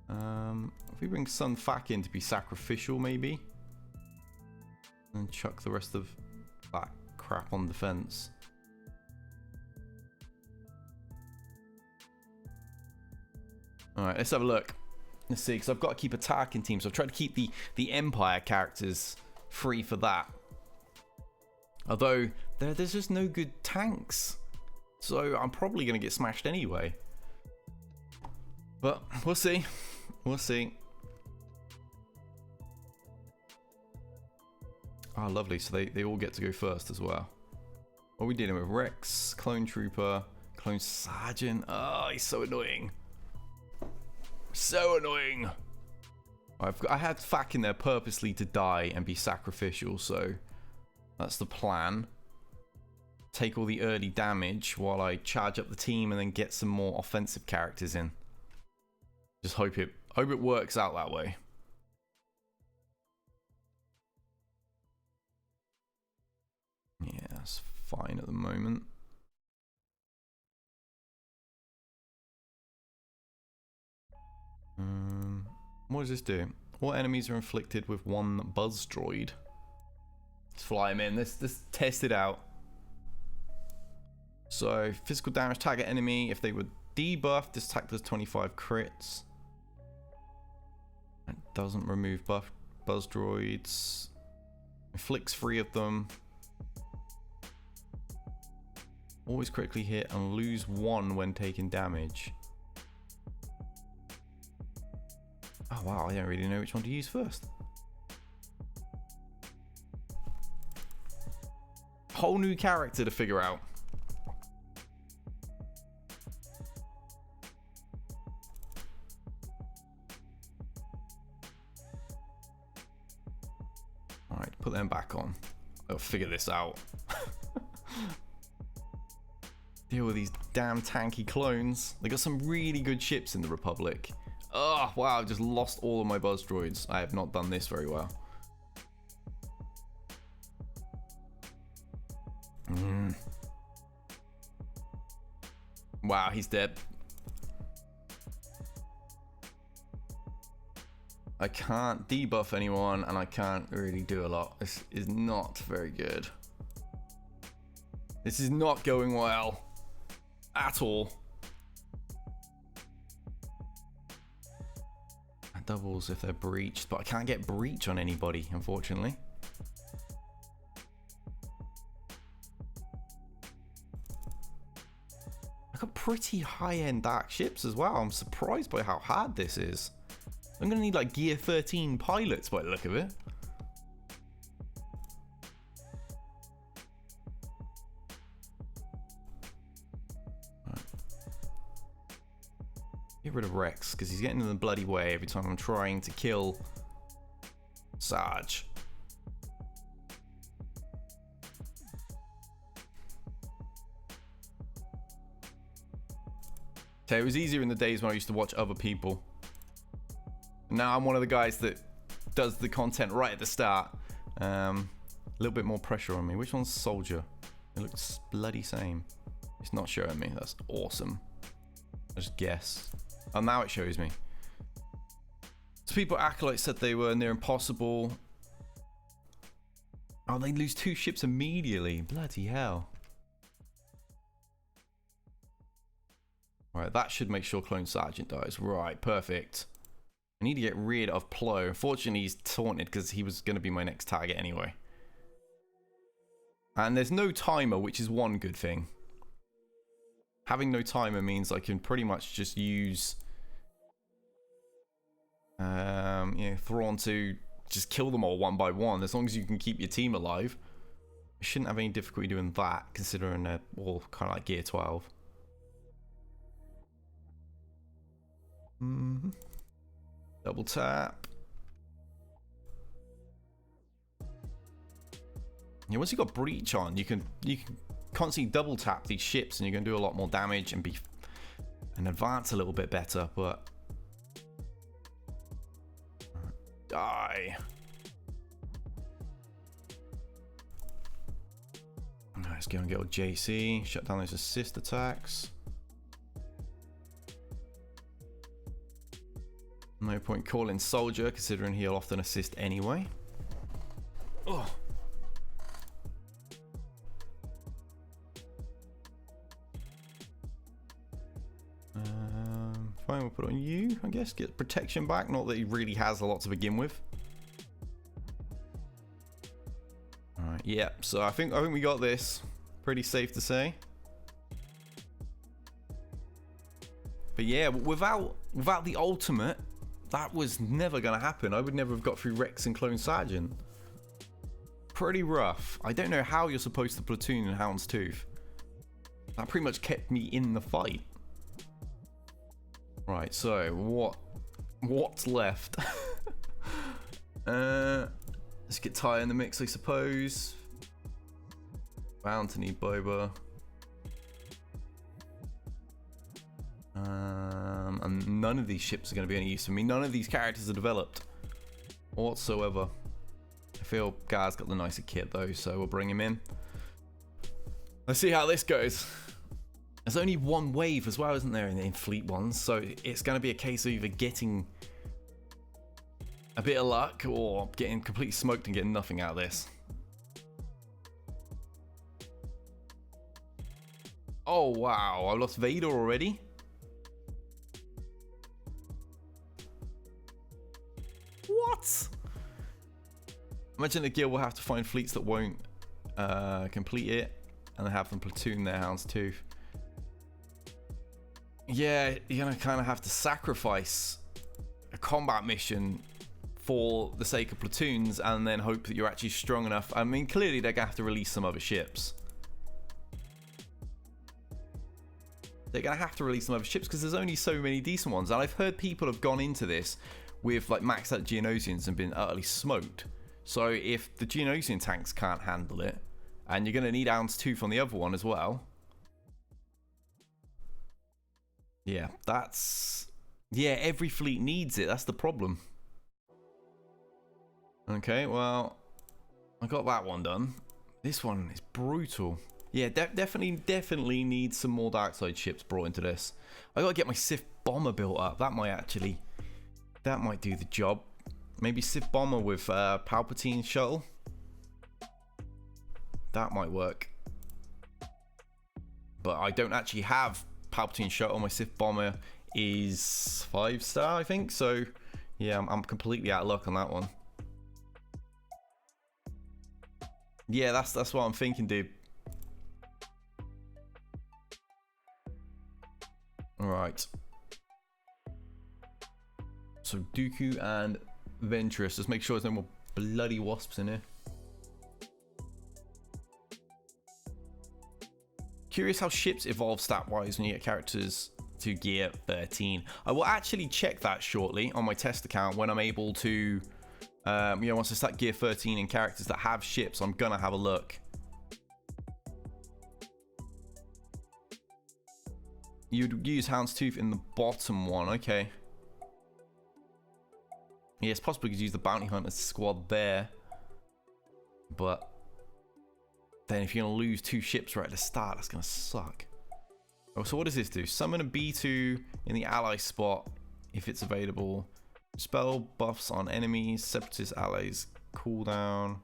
If we bring Sun Fac in to be sacrificial, maybe, and chuck the rest of that crap on defense. All right, let's have a look. Let's see, because I've got to keep attacking teams. So I've tried to keep the Empire characters free for that. Although there's just no good tanks, so I'm probably going to get smashed anyway. But we'll see. We'll see. Ah, lovely. So they all get to go first as well. What are we dealing with? Rex, Clone Trooper, Clone Sergeant. Oh, he's so annoying. So annoying. I had Fack in there purposely to die and be sacrificial, so that's the plan. Take all the early damage while I charge up the team and then get some more offensive characters in. Just hope it works out that way. Yeah, that's fine at the moment. What does this do? All enemies are inflicted with one buzz droid. Let's fly him in. Let's test it out. So, physical damage, target enemy. If they were debuffed, this attack does 25 crits. It doesn't remove buzz droids. Inflicts 3 of them. Always critically hit and lose 1 when taking damage. Oh wow, I don't really know which one to use first. Whole new character to figure out. Alright, put them back on. I'll figure this out. Deal with these damn tanky clones. They got some really good ships in the Republic. Oh, wow, I've just lost all of my buzz droids. I have not done this very well. Wow, he's dead. I can't debuff anyone, and I can't really do a lot. This is not very good. This is not going well. At all. Doubles if they're breached, but I can't get breach on anybody, unfortunately. I got pretty high-end dark ships as well. I'm surprised by how hard this is. I'm gonna need like Gear 13 pilots by the look of it. Get rid of Rex, because he's getting in the bloody way every time I'm trying to kill Sarge. So it was easier in the days when I used to watch other people. Now I'm one of the guys that does the content right at the start. A little bit more pressure on me. Which one's Soldier? It looks bloody same. It's not showing me. That's awesome. I just guess. Oh, now it shows me. So people Acolyte said they were near impossible. Oh, they lose 2 ships immediately. Bloody hell. Right, that should make sure Clone Sergeant dies. Right, perfect. I need to get rid of Plo. Unfortunately, he's taunted because he was going to be my next target anyway. And there's no timer, which is one good thing. Having no timer means I can pretty much just use Thrawn to just kill them all one by one. As long as you can keep your team alive, I shouldn't have any difficulty doing that, considering they're all kind of like Gear 12. Double tap. Yeah, once you've got breach on, you can constantly double tap these ships and you're going to do a lot more damage and advance a little bit better, but die. Let's go and get old JC, shut down those assist attacks. No point calling Soldier, considering he'll often assist anyway. Oh. Fine, we'll put on you, I guess. Get protection back. Not that he really has a lot to begin with. Alright, yeah. So I think we got this. Pretty safe to say. But yeah, without the ultimate, that was never going to happen. I would never have got through Rex and Clone Sergeant. Pretty rough. I don't know how you're supposed to platoon in Houndstooth. That pretty much kept me in the fight. Right, so what's left? Let's get Ty in the mix, I suppose. Bound to need Boba. And none of these ships are going to be any use to me. None of these characters are developed whatsoever. I feel Gar's got the nicer kit though, so we'll bring him in. Let's see how this goes. There's only one wave as well, isn't there, in Fleet 1? So it's going to be a case of either getting a bit of luck or getting completely smoked and getting nothing out of this. Oh wow, I lost Vader already? What? Imagine the guild will have to find fleets that won't complete it and have them platoon their Houndstooth. Yeah, you're gonna kind of have to sacrifice a combat mission for the sake of platoons and then hope that you're actually strong enough. I mean, clearly they're gonna have to release some other ships. They're gonna have to release some other ships because there's only so many decent ones. And I've heard people have gone into this with like maxed out Geonosians and been utterly smoked. So if the Geonosian tanks can't handle it, and you're gonna need Houndstooth on the other one as well. Yeah, every fleet needs it. That's the problem. Okay, well, I got that one done. This one is brutal. Yeah, definitely need some more Darkside ships brought into this. I gotta get my Sith Bomber built up. That might do the job. Maybe Sith Bomber with Palpatine shuttle. That might work. But I don't actually have Palpatine shuttle. My Sith Bomber is 5-star, I think. So yeah, I'm completely out of luck on that one. Yeah, that's what I'm thinking, dude. All right. So Dooku and Ventress. Let's make sure there's no more bloody wasps in here. Curious how ships evolve stat-wise when you get characters to gear 13. I will actually check that shortly on my test account when I'm able to, once I start gear 13 in characters that have ships, I'm gonna have a look. You'd use Houndstooth in the bottom one, okay. Yeah, it's possible you could use the Bounty Hunter squad there. But then if you're going to lose 2 ships right at the start, that's going to suck. Oh, so what does this do? Summon a B2 in the ally spot if it's available. Spell buffs on enemies, separatist allies cooldown.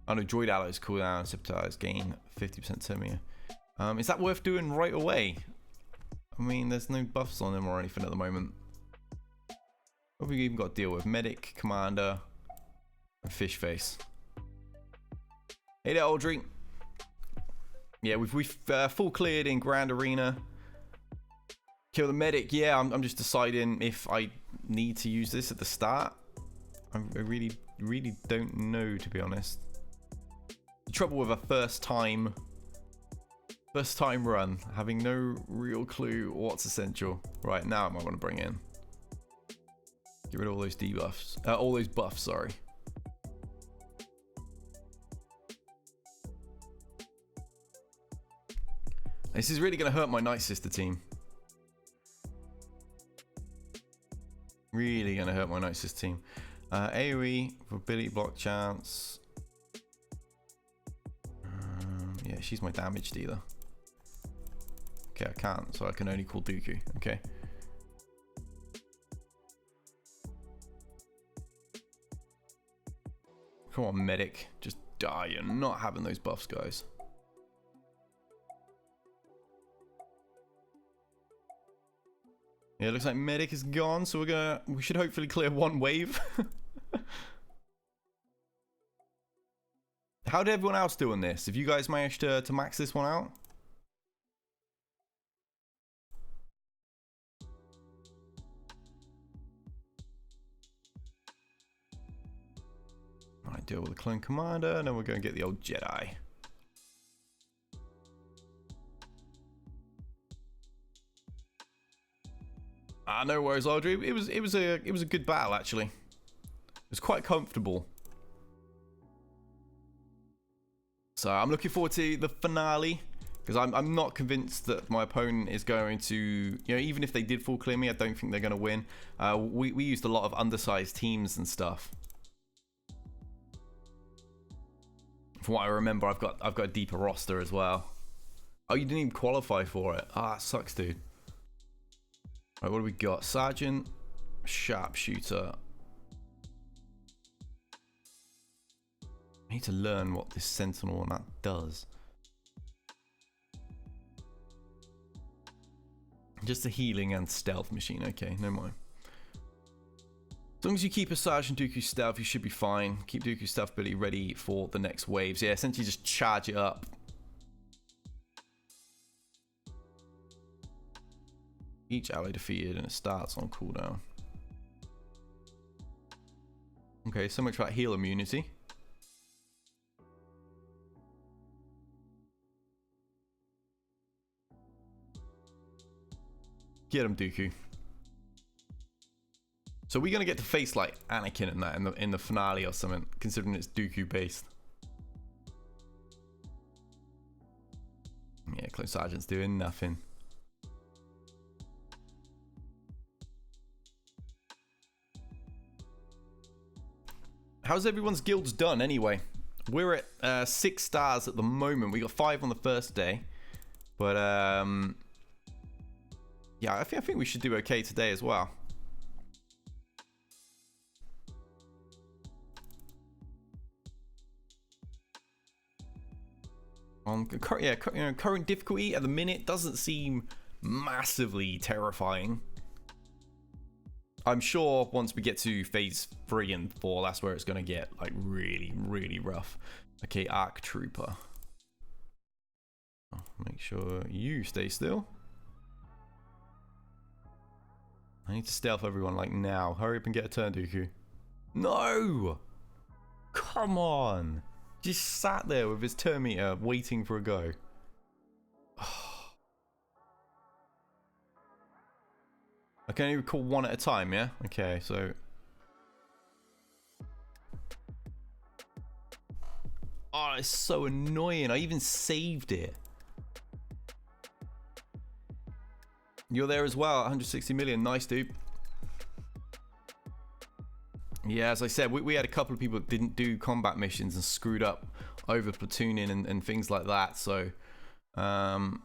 Oh no, droid allies cooldown, separatist gain 50% Termia. Is that worth doing right away? I mean, there's no buffs on them or anything at the moment. What have we even got to deal with? Medic, Commander, and Fish Face. Hey there, Audrey. Yeah, we've full cleared in Grand Arena. Kill the Medic. Yeah, I'm just deciding if I need to use this at the start. I really don't know, to be honest. The trouble with a first time run, having no real clue what's essential. Right, now I might want to bring in. Get rid of all those debuffs. All those buffs, sorry. This is really going to hurt my Nightsister team. Really going to hurt my Nightsister team. AoE for ability block chance. Yeah, she's my damage dealer. Okay, I can't, so I can only call Dooku. Okay. Come on, Medic. Just die. You're not having those buffs, guys. Yeah, it looks like Medic is gone, so we should hopefully clear one wave. How did everyone else do on this? Have you guys managed to max this one out? Alright, deal with the clone commander, and then we're going to get the old Jedi. No worries, Audrey. It was a good battle actually. It was quite comfortable. So I'm looking forward to the finale, because I'm not convinced that my opponent is going to, you know, even if they did full clear me, I don't think they're going to win. We used a lot of undersized teams and stuff. From what I remember, I've got a deeper roster as well. Oh, you didn't even qualify for it. Ah, it sucks, dude. Right, what do we got? Sergeant, sharpshooter. I need to learn what this sentinel and that does. Just a healing and stealth machine. Okay, no mind. As long as you keep a Sergeant Dooku stealth, you should be fine. Keep Dooku stealth ability ready for the next waves. Yeah, essentially just charge it up. Each ally defeated and it starts on cooldown. Okay, so much about heal immunity. Get him, Dooku. So we're gonna get to face like Anakin and that in the finale or something, considering it's Dooku based. Yeah, Clone Sergeant's doing nothing. How's everyone's guilds done anyway? We're at 6 stars at the moment. We got 5 on the first day, but yeah, I think we should do okay today as well. Yeah, current difficulty at the minute doesn't seem massively terrifying. I'm sure once we get to phase 3 and 4, that's where it's going to get like really, really rough. Okay, ARC Trooper. Oh, make sure you stay still. I need to stealth everyone like now. Hurry up and get a turn, Dooku. No! Come on! Just sat there with his turn meter waiting for a go. I can only recall 1 at a time, yeah? Okay, so... Oh, it's so annoying. I even saved it. You're there as well, 160 million. Nice, dude. Yeah, as I said, we had a couple of people that didn't do combat missions and screwed up over platooning and things like that. So, and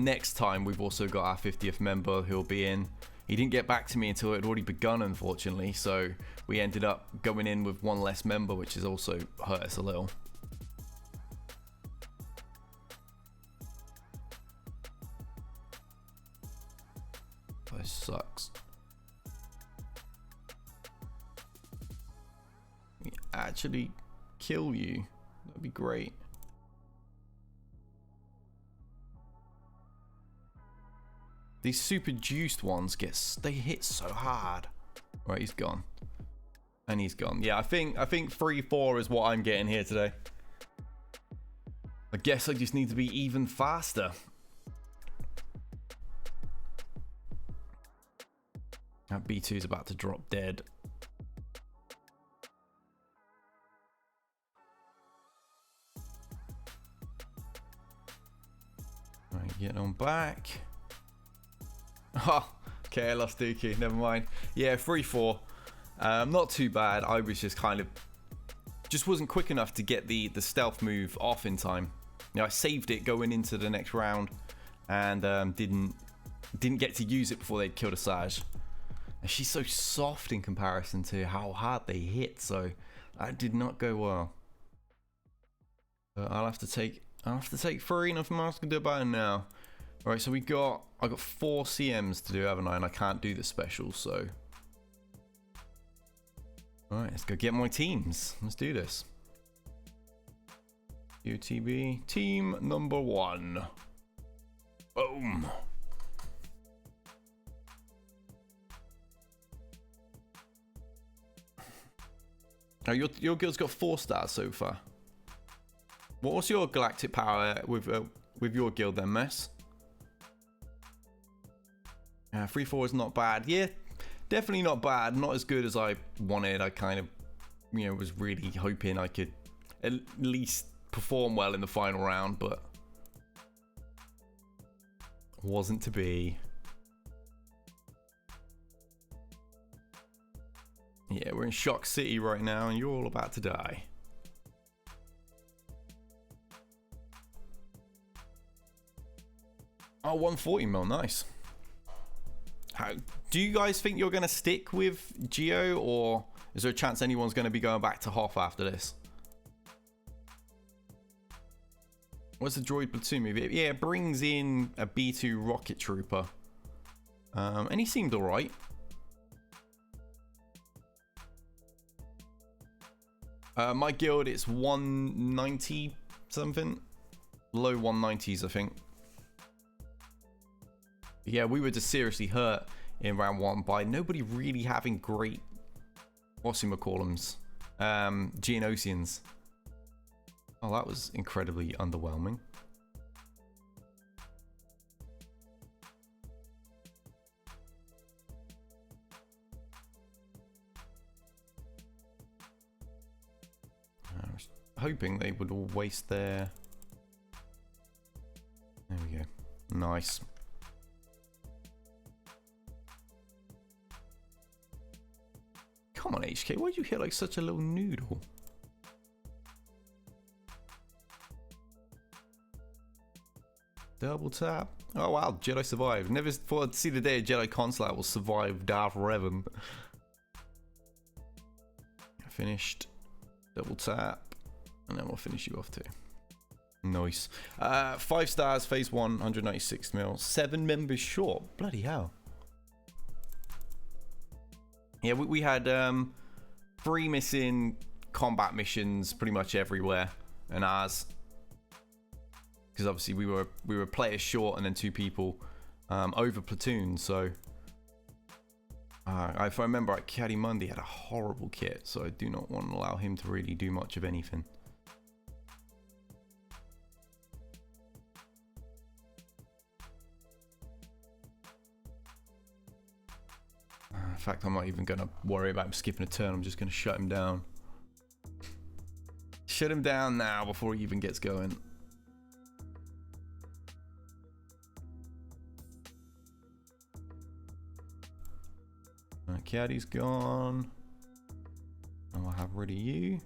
next time we've also got our 50th member who'll be in. He didn't get back to me until it had already begun, unfortunately. So we ended up going in with 1 less member, which has also hurt us a little. That sucks. We actually kill you. That'd be great. These super juiced ones they hit so hard. Right, he's gone. And he's gone. Yeah, I think 3-4 is what I'm getting here today. I guess I just need to be even faster. That B2 is about to drop dead. Right, get on back. Oh, okay, I lost Dookie. Never mind. Yeah, 3-4. Not too bad. I was just kind of... just wasn't quick enough to get the stealth move off in time. You know, I saved it going into the next round and didn't get to use it before they'd killed Asajj. And she's so soft in comparison to how hard they hit, so that did not go well. But I'll have to take 3. Nothing else I can do about it now. Alright, so I got 4 CMs to do, haven't I? And I can't do the special, so. Alright, let's go get my teams. Let's do this. UTB, team number 1. Boom. Oh, your guild's got 4 stars so far. What's your galactic power with your guild then, Mess? 3-4 is not bad. Yeah, definitely not bad. Not as good as I wanted. I kind of, you know, was really hoping I could at least perform well in the final round, but wasn't to be. Yeah, we're in Shock City right now, and you're all about to die. Oh, 140 mil, nice. Do you guys think you're going to stick with Geo, or is there a chance anyone's going to be going back to Hoth after this? What's the droid platoon move? Yeah, it brings in a B2 rocket trooper. And he seemed alright. My guild, it's 190 something. Low 190s, I think. Yeah, we were just seriously hurt in round 1 by nobody really having great, whatchamacallums, Geonosians. Oh, that was incredibly underwhelming. I was hoping they would all waste their... There we go. Nice. Come on, HK, why'd you hit like such a little noodle? Double tap. Oh wow, Jedi survived. Never thought I'd see the day a Jedi Consulate will survive Darth Revan. Finished. Double tap. And then we'll finish you off too. Nice. 5 stars, phase 1, 196 mil. 7 members short. Bloody hell. Yeah, we had 3 missing combat missions pretty much everywhere, and ours, because obviously we were players short, and then 2 people over platoon. So if I remember right, Caddy Mundy had a horrible kit, so I do not want to allow him to really do much of anything. In fact, I'm not even going to worry about him skipping a turn. I'm just going to shut him down. Shut him down now before he even gets going. Caddy's gone. And I'll have rid of you.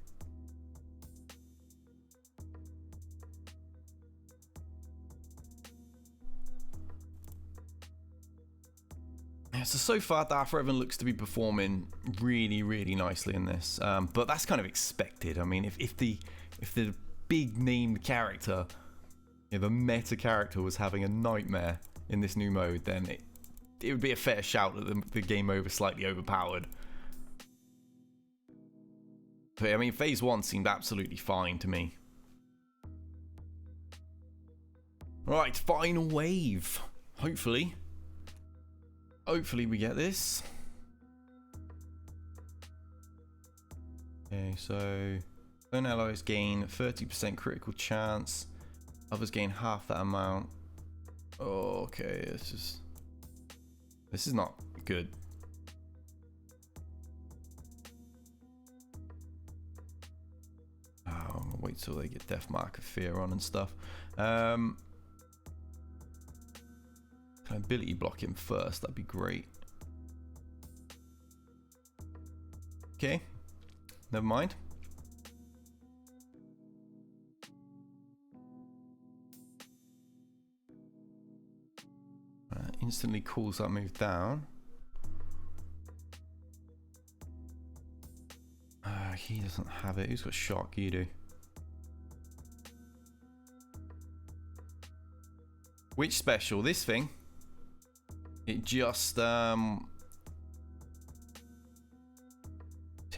So far, Darth Revan looks to be performing really, really nicely in this. But that's kind of expected. I mean, if the big named character, the meta character, was having a nightmare in this new mode, then it would be a fair shout that the game over slightly overpowered. But I mean, phase 1 seemed absolutely fine to me. Right, final wave. Hopefully we get this. Okay, so own allies gain 30% critical chance. Others gain half that amount. Oh, okay, this is not good. Oh, I'll wait till they get Death Mark of Fear on and stuff. Can I ability block him first? That'd be great. Okay, never mind. Instantly cools that move down. He doesn't have it. Who's got shock? You do. Which special? This thing? It just hit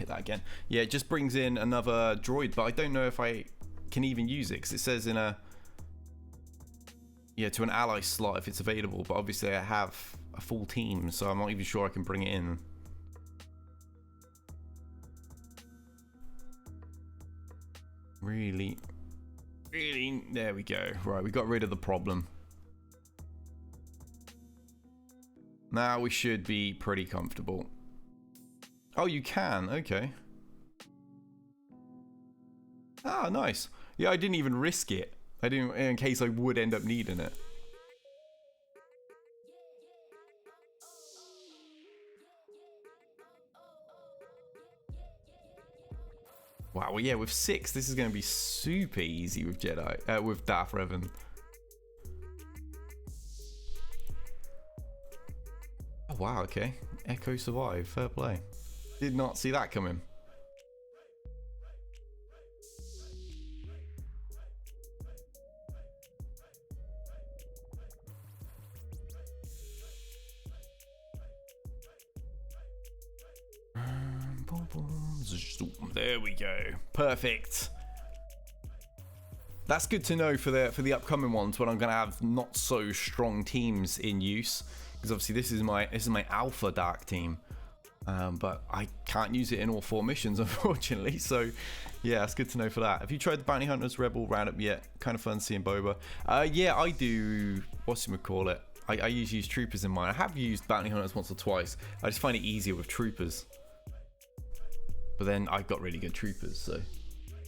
that again. Yeah, it just brings in another droid, but I don't know if I can even use it because it says in a to an ally slot if it's available, but obviously I have a full team, so I'm not even sure I can bring it in. Really, really, there we go. Right, we got rid of the problem. Now we should be pretty comfortable. Oh, you can, okay. Ah, nice. Yeah, I didn't even risk it. I didn't, in case I would end up needing it. Wow, well, yeah, with 6, this is going to be super easy with Jedi, with Darth Revan. Oh, wow, okay. Echo survived, fair play. Did not see that coming. There we go. Perfect. That's good to know for the upcoming ones when I'm going to have not so strong teams in use, because obviously this is my alpha dark team, but I can't use it in all 4 missions unfortunately. So yeah, it's good to know for that. Have you tried the Bounty Hunters Rebel roundup yet? Kind of fun seeing Boba. Yeah, I do. What's you call it? I usually use troopers in mine. I have used Bounty Hunters once or twice. I just find it easier with troopers. But then I've got really good troopers, so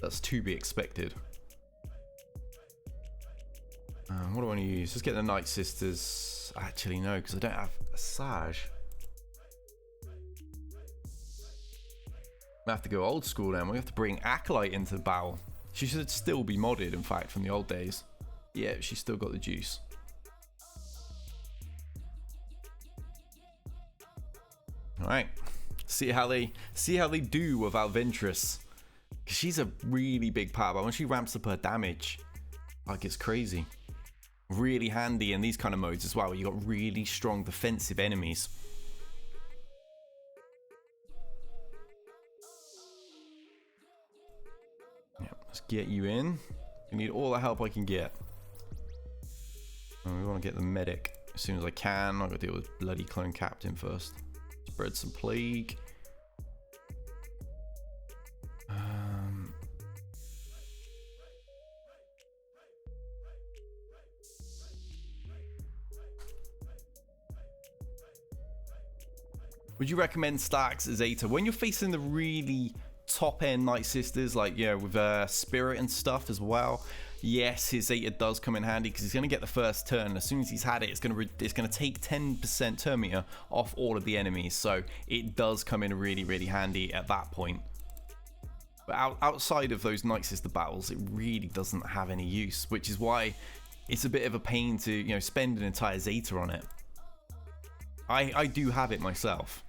that's to be expected. What do I want to use? Let's get the Nightsisters. Actually, no, because I don't have a Saj. I have to go old school then. We have to bring Acolyte into the battle. She should still be modded, in fact, from the old days. Yeah, she's still got the juice. All right. See how they do without Ventress. Because she's a really big power, but when she ramps up her damage, like, it's crazy. Really handy in these kind of modes as well, where you got really strong defensive enemies. Yeah, let's get you in. I need all the help I can get. And we want to get the medic as soon as I can. I've got to deal with bloody clone captain first. Spread some plague. Would you recommend Starks as Zeta when you're facing the really top end Nightsisters, like, yeah, with Spirit and stuff as well? Yes, his Zeta does come in handy because he's going to get the first turn. As soon as he's had it, it's going to take 10% turn meter off all of the enemies. So it does come in really, really handy at that point. But outside of those Nightsister battles, it really doesn't have any use, which is why it's a bit of a pain to, you know, spend an entire Zeta on it. I do have it myself.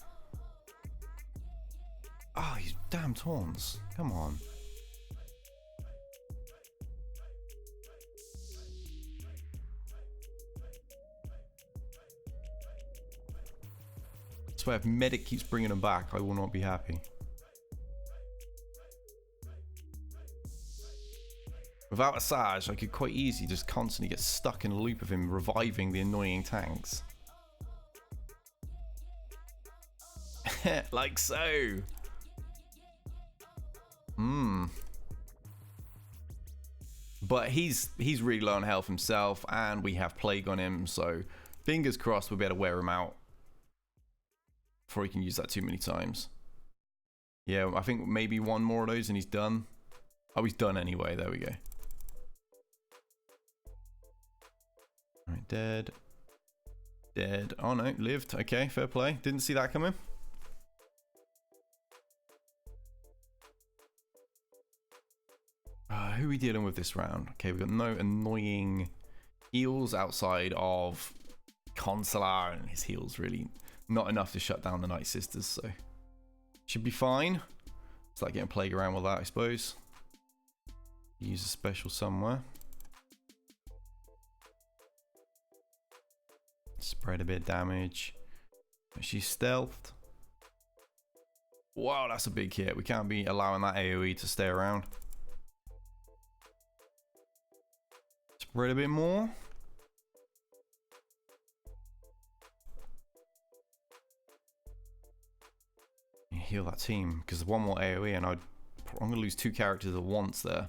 Oh, you damn taunts. Come on. I swear, if Medic keeps bringing them back, I will not be happy. Without a Saj, I could quite easily just constantly get stuck in a loop of him reviving the annoying tanks. Like so. But he's really low on health himself, and we have plague on him, so fingers crossed we'll be able to wear him out before he can use that too many times. Yeah, I think maybe one more of those and he's done. Oh, he's done anyway. There we go. Alright, dead. Dead. Oh no, lived. Okay, fair play. Didn't see that coming. Who are we dealing with this round? Okay, we've got no annoying heals outside of Consular, and his heals really not enough to shut down the Nightsisters, so should be fine. It's like getting plague around with that, I suppose. Use a special somewhere. Spread a bit of damage. She's stealthed. Wow, that's a big hit. We can't be allowing that AoE to stay around. Spread a bit more. Heal that team, because one more AoE and I'm going to lose 2 characters at once there.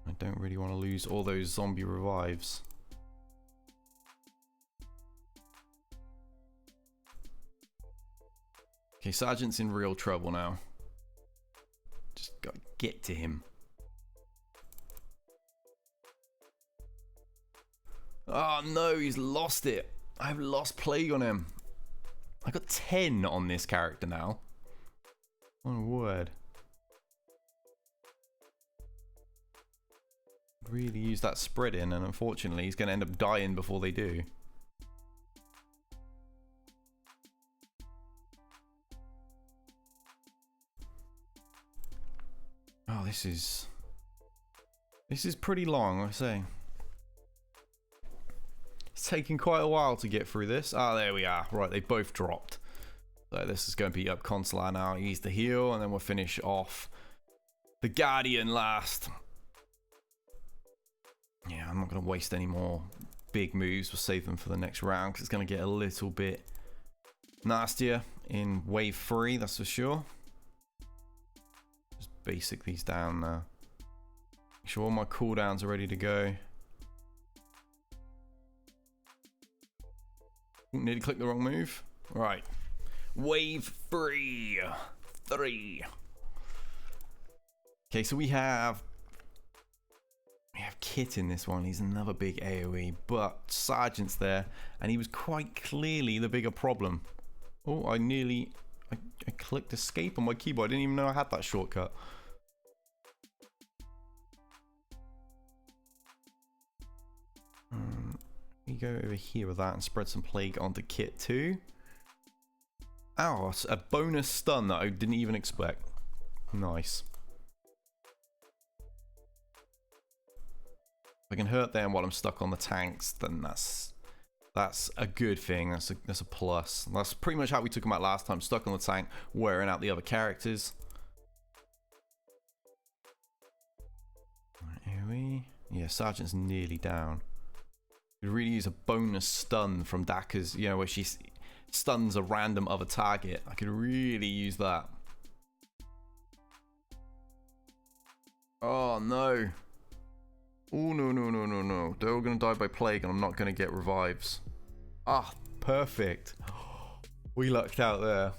I don't really want to lose all those zombie revives. Okay, Sergeant's in real trouble now. Just gotta get to him. Oh no, he's lost it. I've lost plague on him. I got 10 on this character now. Oh word. Really use that spread in, and unfortunately he's going to end up dying before they do. Oh, this is pretty long, I say. It's taking quite a while to get through this. Ah, there we are. Right, they both dropped. So this is going to be up Consular now. He's the heal, and then we'll finish off the Guardian last. Yeah, I'm not going to waste any more big moves. We'll save them for the next round, because it's going to get a little bit nastier in wave 3, that's for sure. Just basic these down now. Make sure all my cooldowns are ready to go. Nearly clicked the wrong move. Right. Wave 3. Okay, so we have Kit in this one. He's another big AoE, but Sergeant's there, and he was quite clearly the bigger problem. Oh, I clicked escape on my keyboard. I didn't even know I had that shortcut. We go over here with that and spread some plague onto Kit too. Oh, a bonus stun that I didn't even expect. Nice. If I can hurt them while I'm stuck on the tanks, then that's a good thing. That's a plus. That's pretty much how we took them out last time. Stuck on the tank, wearing out the other characters. AoE. Yeah, Sergeant's nearly down. Could really use a bonus stun from Daka's, you know, where she stuns a random other target. I could really use that. Oh no. Oh no. They're all gonna die by plague, and I'm not gonna get revives. Ah, perfect. We lucked out there.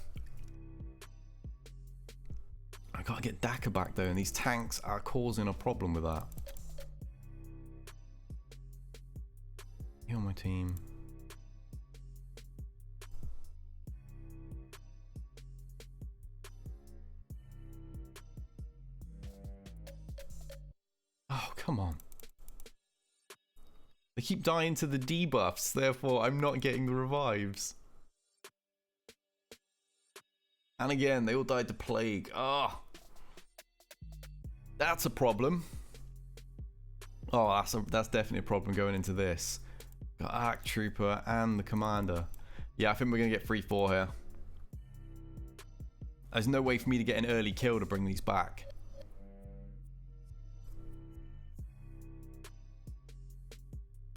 I gotta get Daka back though, and these tanks are causing a problem with that. You on my team. Oh, come on. They keep dying to the debuffs, therefore I'm not getting the revives. And again, they all died to plague. Ah, that's a problem. Oh, that's definitely a problem going into this. Got Arc Trooper and the Commander. Yeah, I think we're gonna get 3-4 here. There's no way for me to get an early kill to bring these back.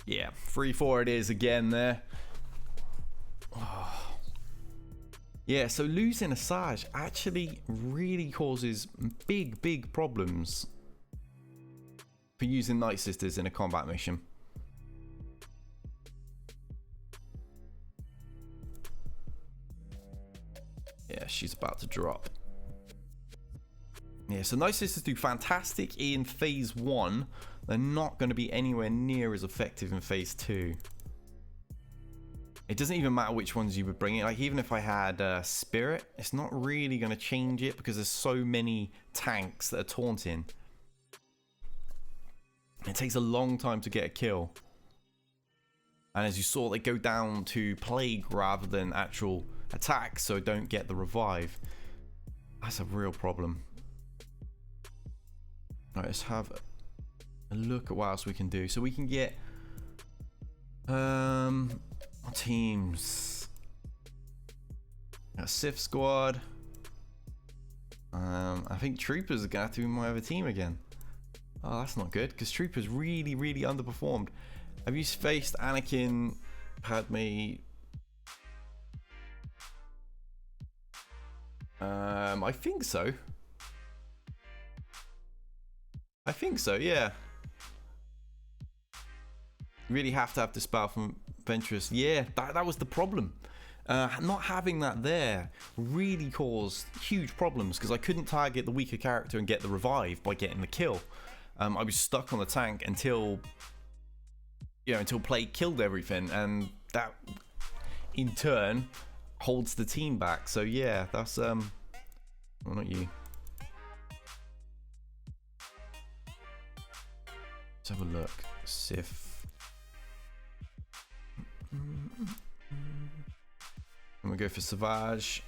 Yeah, 3-4 it is again there. Oh. Yeah, so losing Asajj actually really causes big problems for using Nightsisters in a combat mission. Yeah, she's about to drop. Yeah, so Nightsisters do fantastic in phase 1. They're not going to be anywhere near as effective in phase 2. It doesn't even matter which ones you would bring in. Like, even if I had Spirit, it's not really going to change it because there's so many tanks that are taunting. It takes a long time to get a kill. And as you saw, they go down to plague rather than actual attacks, so don't get the revive. That's a real problem. Right, let's have a look at what else we can do. So we can get teams. Got Sith Squad. I think Troopers are gonna have to be my other team again. Oh, that's not good, because Troopers really underperformed. Have you faced Anakin, Padme? I think so. Yeah. Really have to have Dispel from Ventress. Yeah, that was the problem. Not having that there really caused huge problems because I couldn't target the weaker character and get the revive by getting the kill. I was stuck on the tank until, you know, until play killed everything, and that in turn holds the team back. So yeah, that's well, not you. Let's have a look. Sif. I'm gonna go for Savage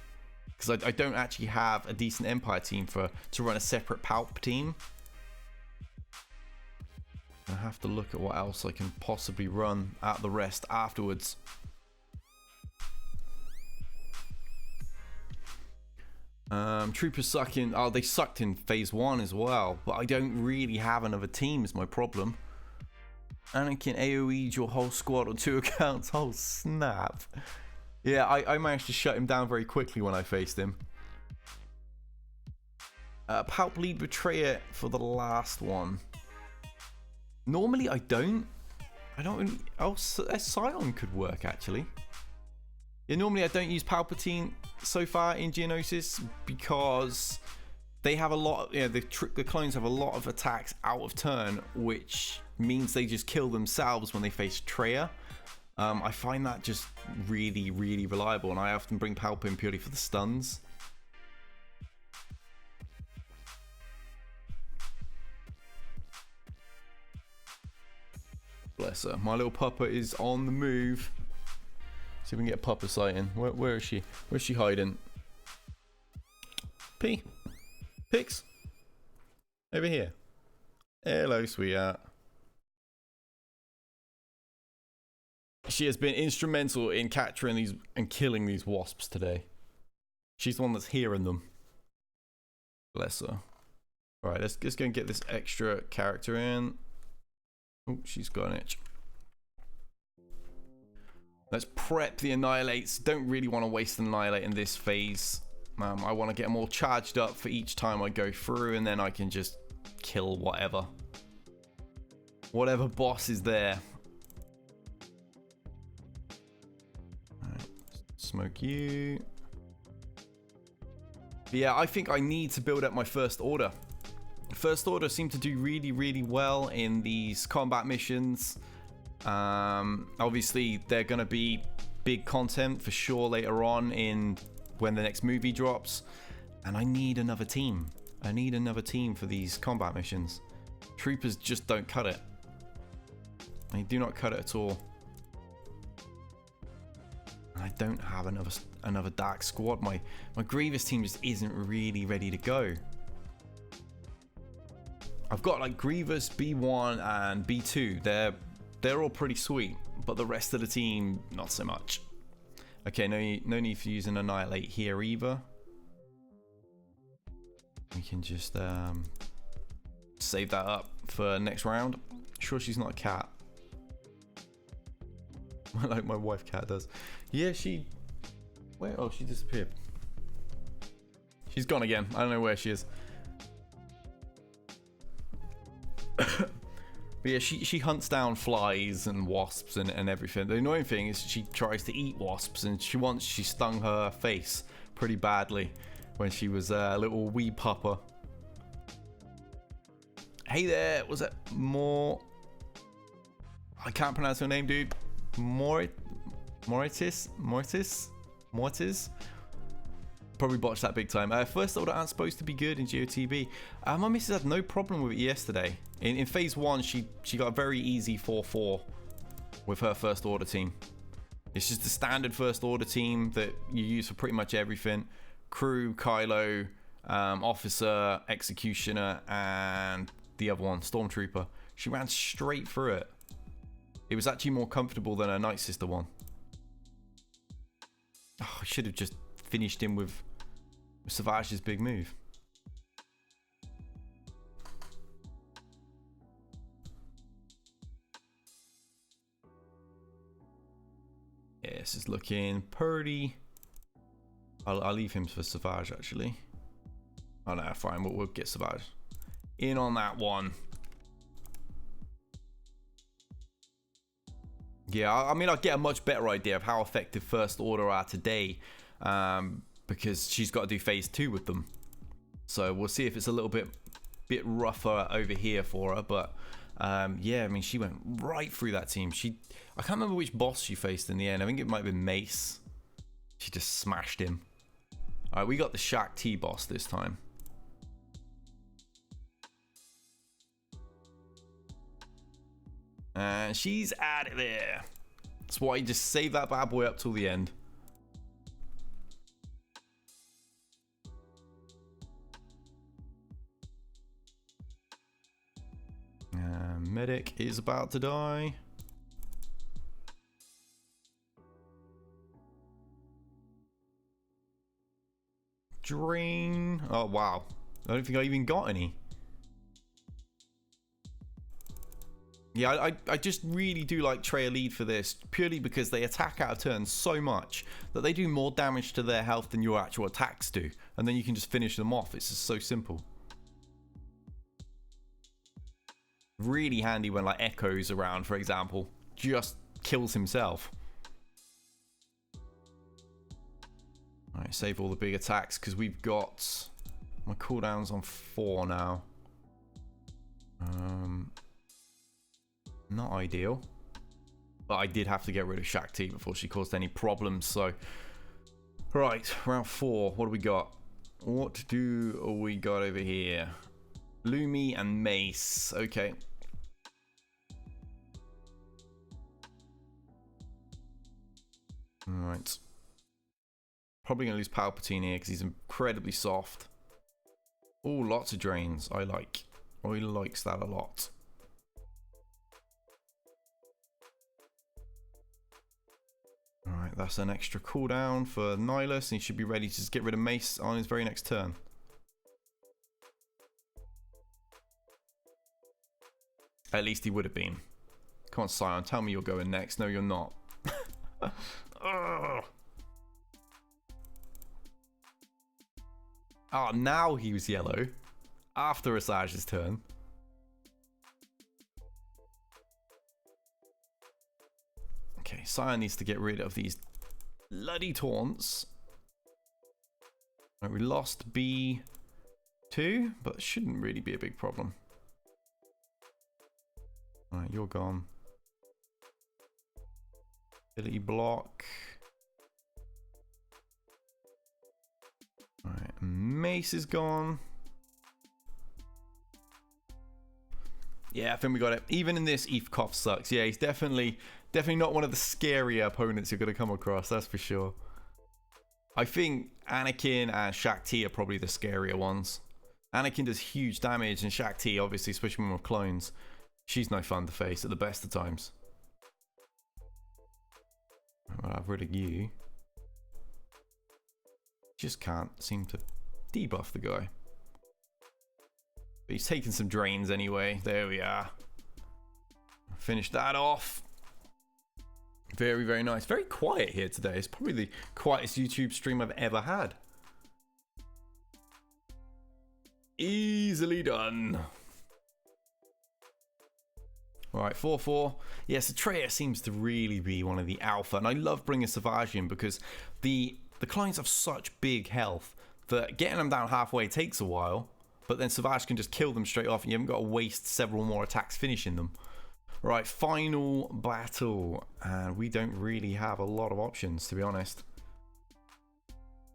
because I don't actually have a decent Empire team to run a separate Palp team. I have to look at what else I can possibly run at the rest afterwards. Troopers suck in. Oh, they sucked in phase 1 as well, but I don't really have another team is my problem. Anakin AoE'd your whole squad on 2 accounts. Oh snap. Yeah, I managed to shut him down very quickly when I faced him. Palp lead Betrayer for the last one. Normally I don't really, oh, Scion could work actually. Yeah, normally I don't use Palpatine so far in Geonosis because they have a lot, you know, the clones have a lot of attacks out of turn, which means they just kill themselves when they face Traya. I find that just really, really reliable, and I often bring Palp in purely for the stuns. Bless her. My little pupper is on the move. See if we can get a pupper sighting. Where is she? Where's she hiding? P. Pix. Over here. Hello, sweetheart. She has been instrumental in capturing these and killing these wasps today. She's the one that's hearing them. Bless her. Alright, let's go and get this extra character in. Oh, she's got an itch. Let's prep the Annihilates. Don't really want to waste an Annihilate in this phase. I want to get them all charged up for each time I go through, and then I can just kill whatever. Whatever boss is there. Alright, smoke you. But yeah, I think I need to build up my First Order. First Order seem to do really, really well in these combat missions. Obviously, they're going to be big content for sure later on in when the next movie drops. And I need another team. I need another team for these combat missions. Troopers just don't cut it. They do not cut it at all. I don't have another Dark squad. My Grievous team just isn't really ready to go. I've got like Grievous, B1 and B2. They're all pretty sweet, but the rest of the team not so much. Okay, no need for using Annihilate here either. We can just save that up for next round. Sure, she's not a cat. Like my wife cat does. Yeah, she. Where? Oh, she disappeared. She's gone again. I don't know where she is. But yeah, she hunts down flies and wasps and everything. The annoying thing is she tries to eat wasps, and she stung her face pretty badly when she was a little wee pupper. Hey there, was it more? I can't pronounce your name, dude. Mortis? Probably botched that big time. First Order aren't supposed to be good in GOTB. My missus had no problem with it yesterday. In phase 1, she got a very easy 4-4 with her First Order team. It's just the standard First Order team that you use for pretty much everything. Crew, Kylo, Officer, Executioner, and the other one, Stormtrooper. She ran straight through it. It was actually more comfortable than her Nightsister one. Oh, I should have just finished him with Savage's big move. Yeah, this is looking pretty. I'll leave him for Savage actually. Oh no, fine, we'll get Savage in on that one. Yeah, I mean, I'll get a much better idea of how effective First Order are today, because she's got to do phase 2 with them. So we'll see if it's a little bit rougher over here for her. But yeah, I mean, she went right through that team. I can't remember which boss she faced in the end. I think it might have been Mace. She just smashed him. All right, we got the Shaq T boss this time. And she's out of there. That's why you just save that bad boy up till the end. Medic is about to die. Drain. Oh, wow. I don't think I even got any. Yeah, I just really do like Treya lead for this, purely because they attack out of turn so much that they do more damage to their health than your actual attacks do. And then you can just finish them off. It's just so simple. Really handy when like Echo's around, for example. Just kills himself. Alright, save all the big attacks because we've got... My cooldown's on 4 now. Not ideal. But I did have to get rid of Shaq T before she caused any problems, so... Right, round 4. What do we got? What do we got over here? Lumi and Mace. Okay. Alright. Probably going to lose Palpatine here because he's incredibly soft. Oh, lots of drains. I like. Oil likes that a lot. Alright, that's an extra cooldown for Nihilus, and he should be ready to just get rid of Mace on his very next turn. At least he would have been. Come on, Scion, tell me you're going next. No, you're not. Oh, now he was yellow. After Asage's turn. Okay, Scion needs to get rid of these bloody taunts. Right, we lost B2, but it shouldn't really be a big problem. Alright, you're gone. Ability block. Alright, Mace is gone. Yeah, I think we got it. Even in this, Eefkoff sucks. Yeah, he's definitely not one of the scarier opponents you're going to come across, that's for sure. I think Anakin and Shaq T are probably the scarier ones. Anakin does huge damage, and Shaq T, obviously, especially when with clones, she's no fun to face at the best of times. Well, I've rid of you. Just can't seem to debuff the guy. But he's taking some drains anyway. There we are. Finish that off. Very, very nice. Very quiet here today. It's probably the quietest YouTube stream I've ever had. Easily done. Alright, 4-4. Yeah, so Treya seems to really be one of the alpha. And I love bringing Savage in because the clients have such big health that getting them down halfway takes a while. But then Savage can just kill them straight off and you haven't got to waste several more attacks finishing them. Right, final battle. And we don't really have a lot of options, to be honest.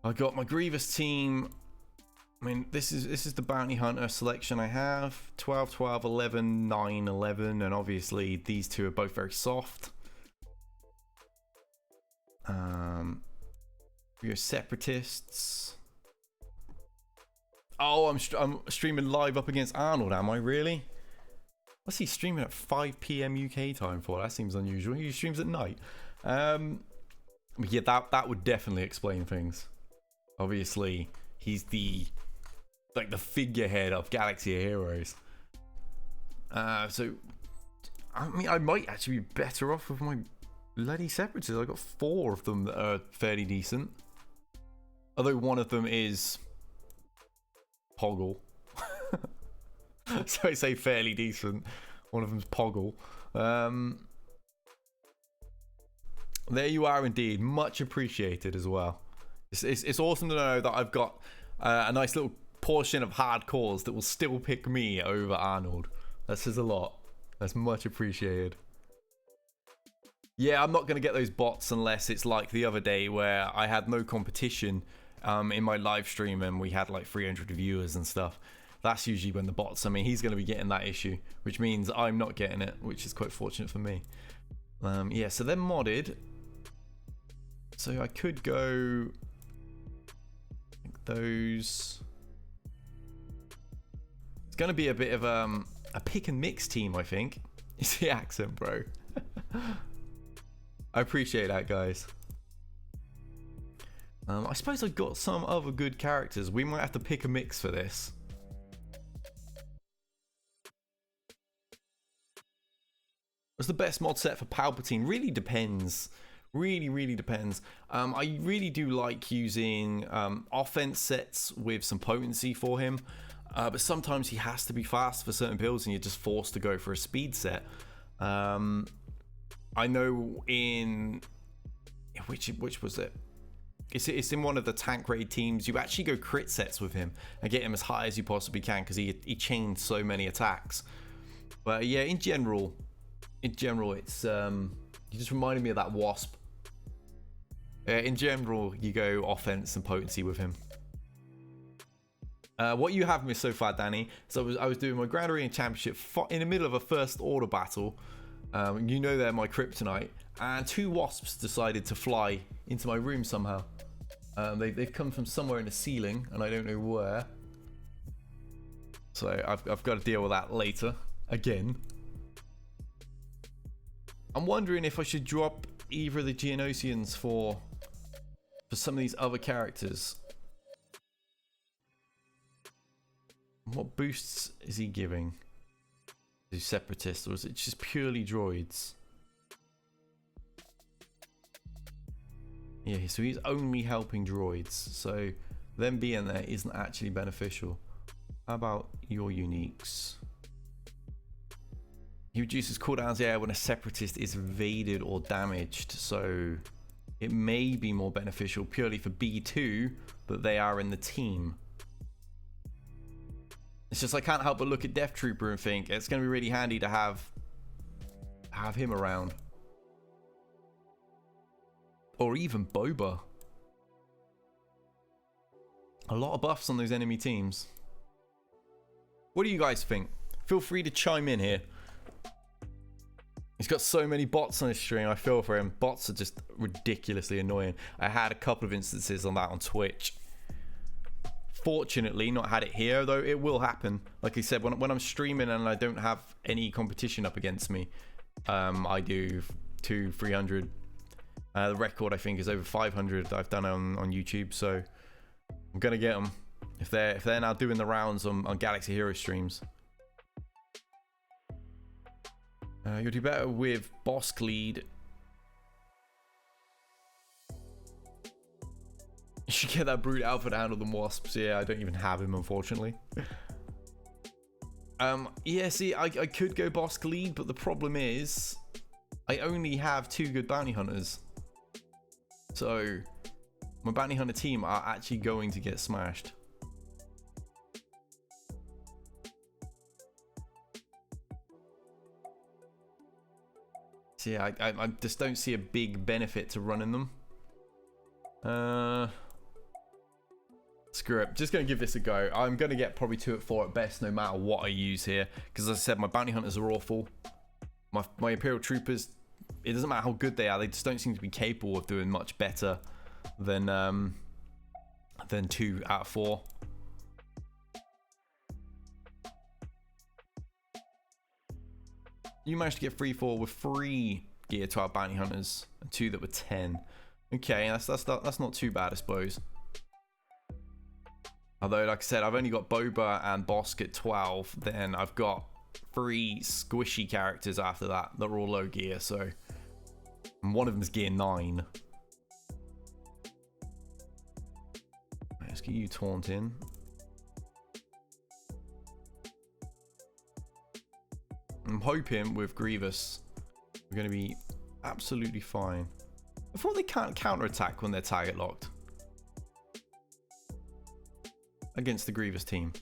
I got my Grievous team. I mean, this is the Bounty Hunter selection I have. 12, 12, 11, 9, 11. And obviously, these two are both very soft. We go Separatists. Oh, I'm streaming live up against Arnold, am I really? What's he streaming at 5 PM UK time for? That seems unusual. He streams at night. Yeah, that would definitely explain things. Obviously, he's the figurehead of Galaxy of Heroes. So, I mean, I might actually be better off with my bloody Separatists. I've got 4 of them that are fairly decent. Although one of them is Poggle. So I say fairly decent. One of them's Poggle. There you are indeed. Much appreciated as well. It's awesome to know that I've got a nice little portion of hardcores that will still pick me over Arnold. That says a lot. That's much appreciated. Yeah, I'm not going to get those bots unless it's like the other day where I had no competition in my live stream and we had like 300 viewers and stuff. That's usually when the bots, I mean, he's going to be getting that issue, which means I'm not getting it, which is quite fortunate for me. Yeah, so they're modded. So I could go those. It's going to be a bit of a pick and mix team, I think. It's the accent, bro. I appreciate that, guys. I suppose I've got some other good characters. We might have to pick a mix for this. What's the best mod set for Palpatine? Really depends. Really depends. I really do like using offense sets with some potency for him. But sometimes he has to be fast for certain builds and you're just forced to go for a speed set. I know in which was it? It's in one of the tank raid teams. You actually go crit sets with him and get him as high as you possibly can because he chains so many attacks. But yeah, in general, it's you just reminded me of that wasp. In general, you go offense and potency with him. What you have missed so far, Danny? So I was doing my Grand Arena Championship in the middle of a first order battle. You know they're my kryptonite, and 2 wasps decided to fly into my room somehow. They've come from somewhere in the ceiling, and I don't know where. So I've got to deal with that later again. I'm wondering if I should drop either of the Geonosians for some of these other characters. What boosts is he giving? Is he separatist, or is it just purely droids? Yeah, so he's only helping droids, so them being there isn't actually beneficial. How about your uniques? He reduces cooldowns, yeah, when a separatist is evaded or damaged, so it may be more beneficial purely for B2 that they are in the team. It's just I can't help but look at Death Trooper and think it's going to be really handy to have him around. Or even Boba. A lot of buffs on those enemy teams. What do you guys think? Feel free to chime in here. He's got so many bots on his stream, I feel for him. Bots are just ridiculously annoying. I had a couple of instances on that on Twitch. Fortunately, not had it here, though it will happen. Like I said, when I'm streaming and I don't have any competition up against me, I do 200-300. The record, I think, is over 500 that I've done on YouTube, so I'm gonna get them if they're now doing the rounds on Galaxy Hero streams. You'll do better with Bosk lead. You should get that Brute Alpha to handle them wasps. Yeah, I don't even have him, unfortunately. Yeah, see, I could go Bosk lead, but the problem is I only have 2 good bounty hunters. So my bounty hunter team are actually going to get smashed. So yeah, I just don't see a big benefit to running them. Screw it. Just going to give this a go. I'm going to get probably 2 at 4 at best, no matter what I use here. Because as I said, my bounty hunters are awful. My Imperial Troopers, it doesn't matter how good they are, they just don't seem to be capable of doing much better than 2 out of 4. You managed to get 3-4 with 3 Gear 12 bounty hunters and 2 that were 10. Okay, that's not too bad, I suppose. Although, like I said, I've only got Boba and Bosk at 12. Then I've got 3 squishy characters after that that are all low gear. So, and one of them is gear 9. Let's get you taunting. I'm hoping with Grievous we're going to be absolutely fine. I thought they can't counterattack when they're target locked against the Grievous team.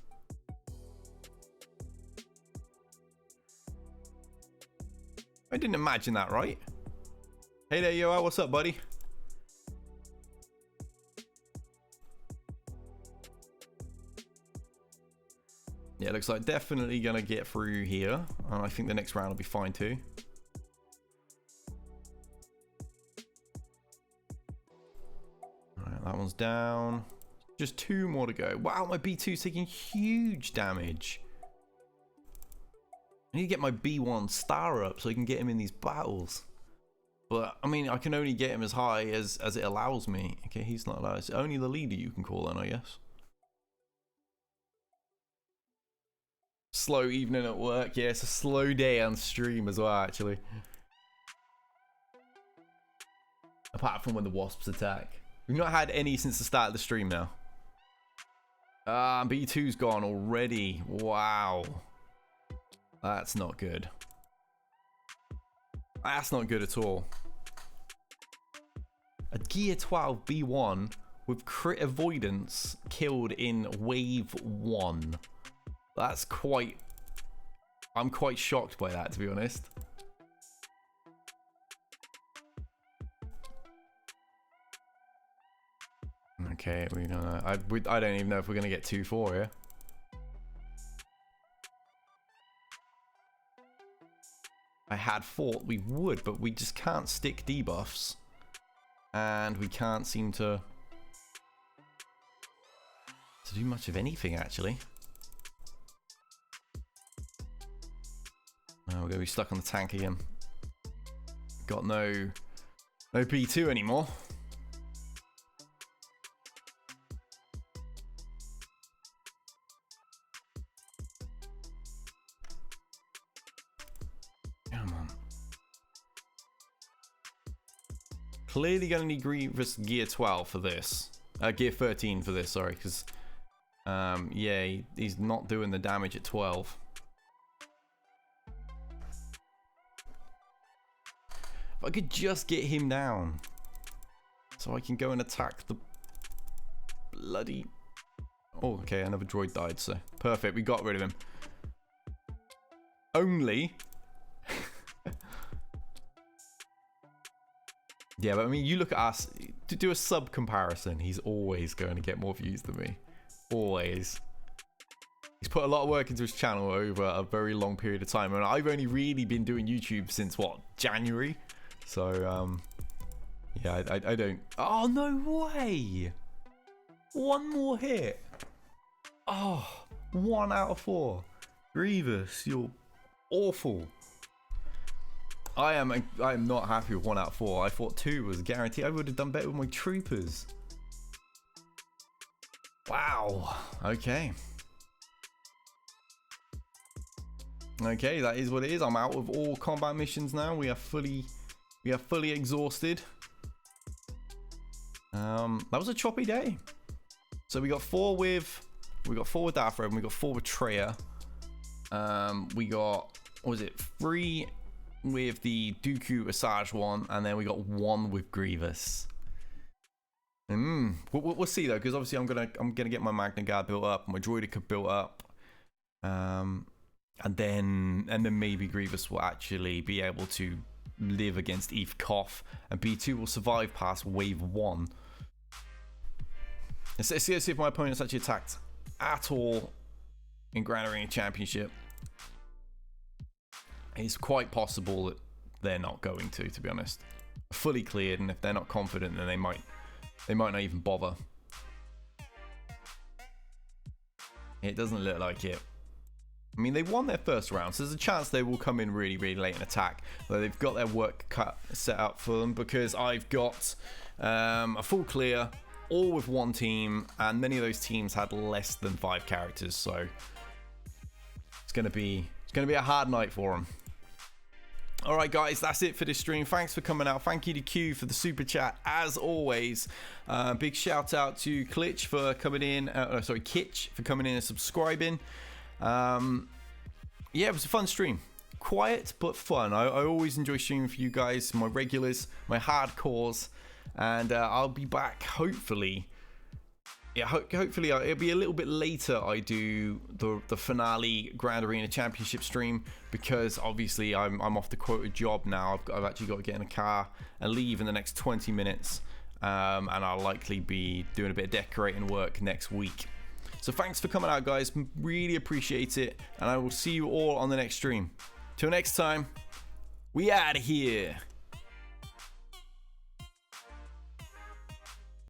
I didn't imagine that, right? Hey there, Yoa, what's up, buddy? Yeah, looks like definitely gonna get through here. And I think the next round will be fine too. Alright, that one's down. Just 2 more to go. Wow, my B2's taking huge damage. I need to get my B1 star up so I can get him in these battles. But, I mean, I can only get him as high as it allows me. Okay, he's not allowed. It's only the leader you can call in, I guess. Slow evening at work. Yeah, it's a slow day on stream as well, actually. Apart from when the wasps attack. We've not had any since the start of the stream now. B2's gone already. Wow. That's not good. That's not good at all. A Gear 12 B1 with crit avoidance killed in wave 1. That's quite... I'm quite shocked by that, to be honest. Okay, we're gonna... I don't even know if we're gonna get 2-4 here. I had thought we would, but we just can't stick debuffs. And we can't seem to do much of anything, actually. We're gonna be stuck on the tank again. Got no B2 anymore. Come on. Clearly gonna need Grievous Gear 12 for this. Gear 13 for this, sorry, because yeah, he's not doing the damage at 12. If I could just get him down so I can go and attack the bloody... Oh, okay, another droid died, so perfect, we got rid of him. Only... Yeah, but I mean, you look at us, to do a sub comparison, he's always going to get more views than me. Always. He's put a lot of work into his channel over a very long period of time, and I've only really been doing YouTube since, what, January? So, yeah, I don't... Oh, no way! 1 more hit. Oh, 1 out of 4. Grievous, you're awful. I am not happy with 1 out of 4. I thought 2 was guaranteed. I would have done better with my troopers. Wow. Okay. Okay, that is what it is. I'm out of all combat missions now. We are fully exhausted. That was a choppy day. So we got 4 with Darth Vader, and we got 4 with Traya. We got, what was it, 3 with the Dooku Asajj one, and then we got 1 with Grievous. We'll see though, because obviously I'm gonna get my Magna Guard built up, my Droideka built up, and then maybe Grievous will actually be able to live against Eve Koth, and B2 will survive past wave 1. Let's see if my opponent's actually attacked at all in Grand Arena Championship. It's quite possible that they're not going to be honest. Fully cleared, and if they're not confident, then they might not even bother. It doesn't look like it. I mean, they won their first round, so there's a chance they will come in really, really late and attack. Though they've got their work cut set up for them, because I've got a full clear, all with 1 team, and many of those teams had less than 5 characters, so it's gonna be a hard night for them. All right, guys, that's it for this stream. Thanks for coming out. Thank you to Q for the super chat, as always. Big shout out to Klitch for coming in. Kitch for coming in and subscribing. Yeah, it was a fun stream. quiet but fun. I always enjoy streaming for you guys, my regulars, my hardcores, and I'll be back hopefully. Yeah, hopefully it'll be a little bit later I do the finale Grand Arena Championship stream, because obviously I'm off the quota job now. I've actually got to get in a car and leave in the next 20 minutes, and I'll likely be doing a bit of decorating work next week. So thanks for coming out, guys. Really appreciate it, and I will see you all on the next stream. Till next time, we out of here.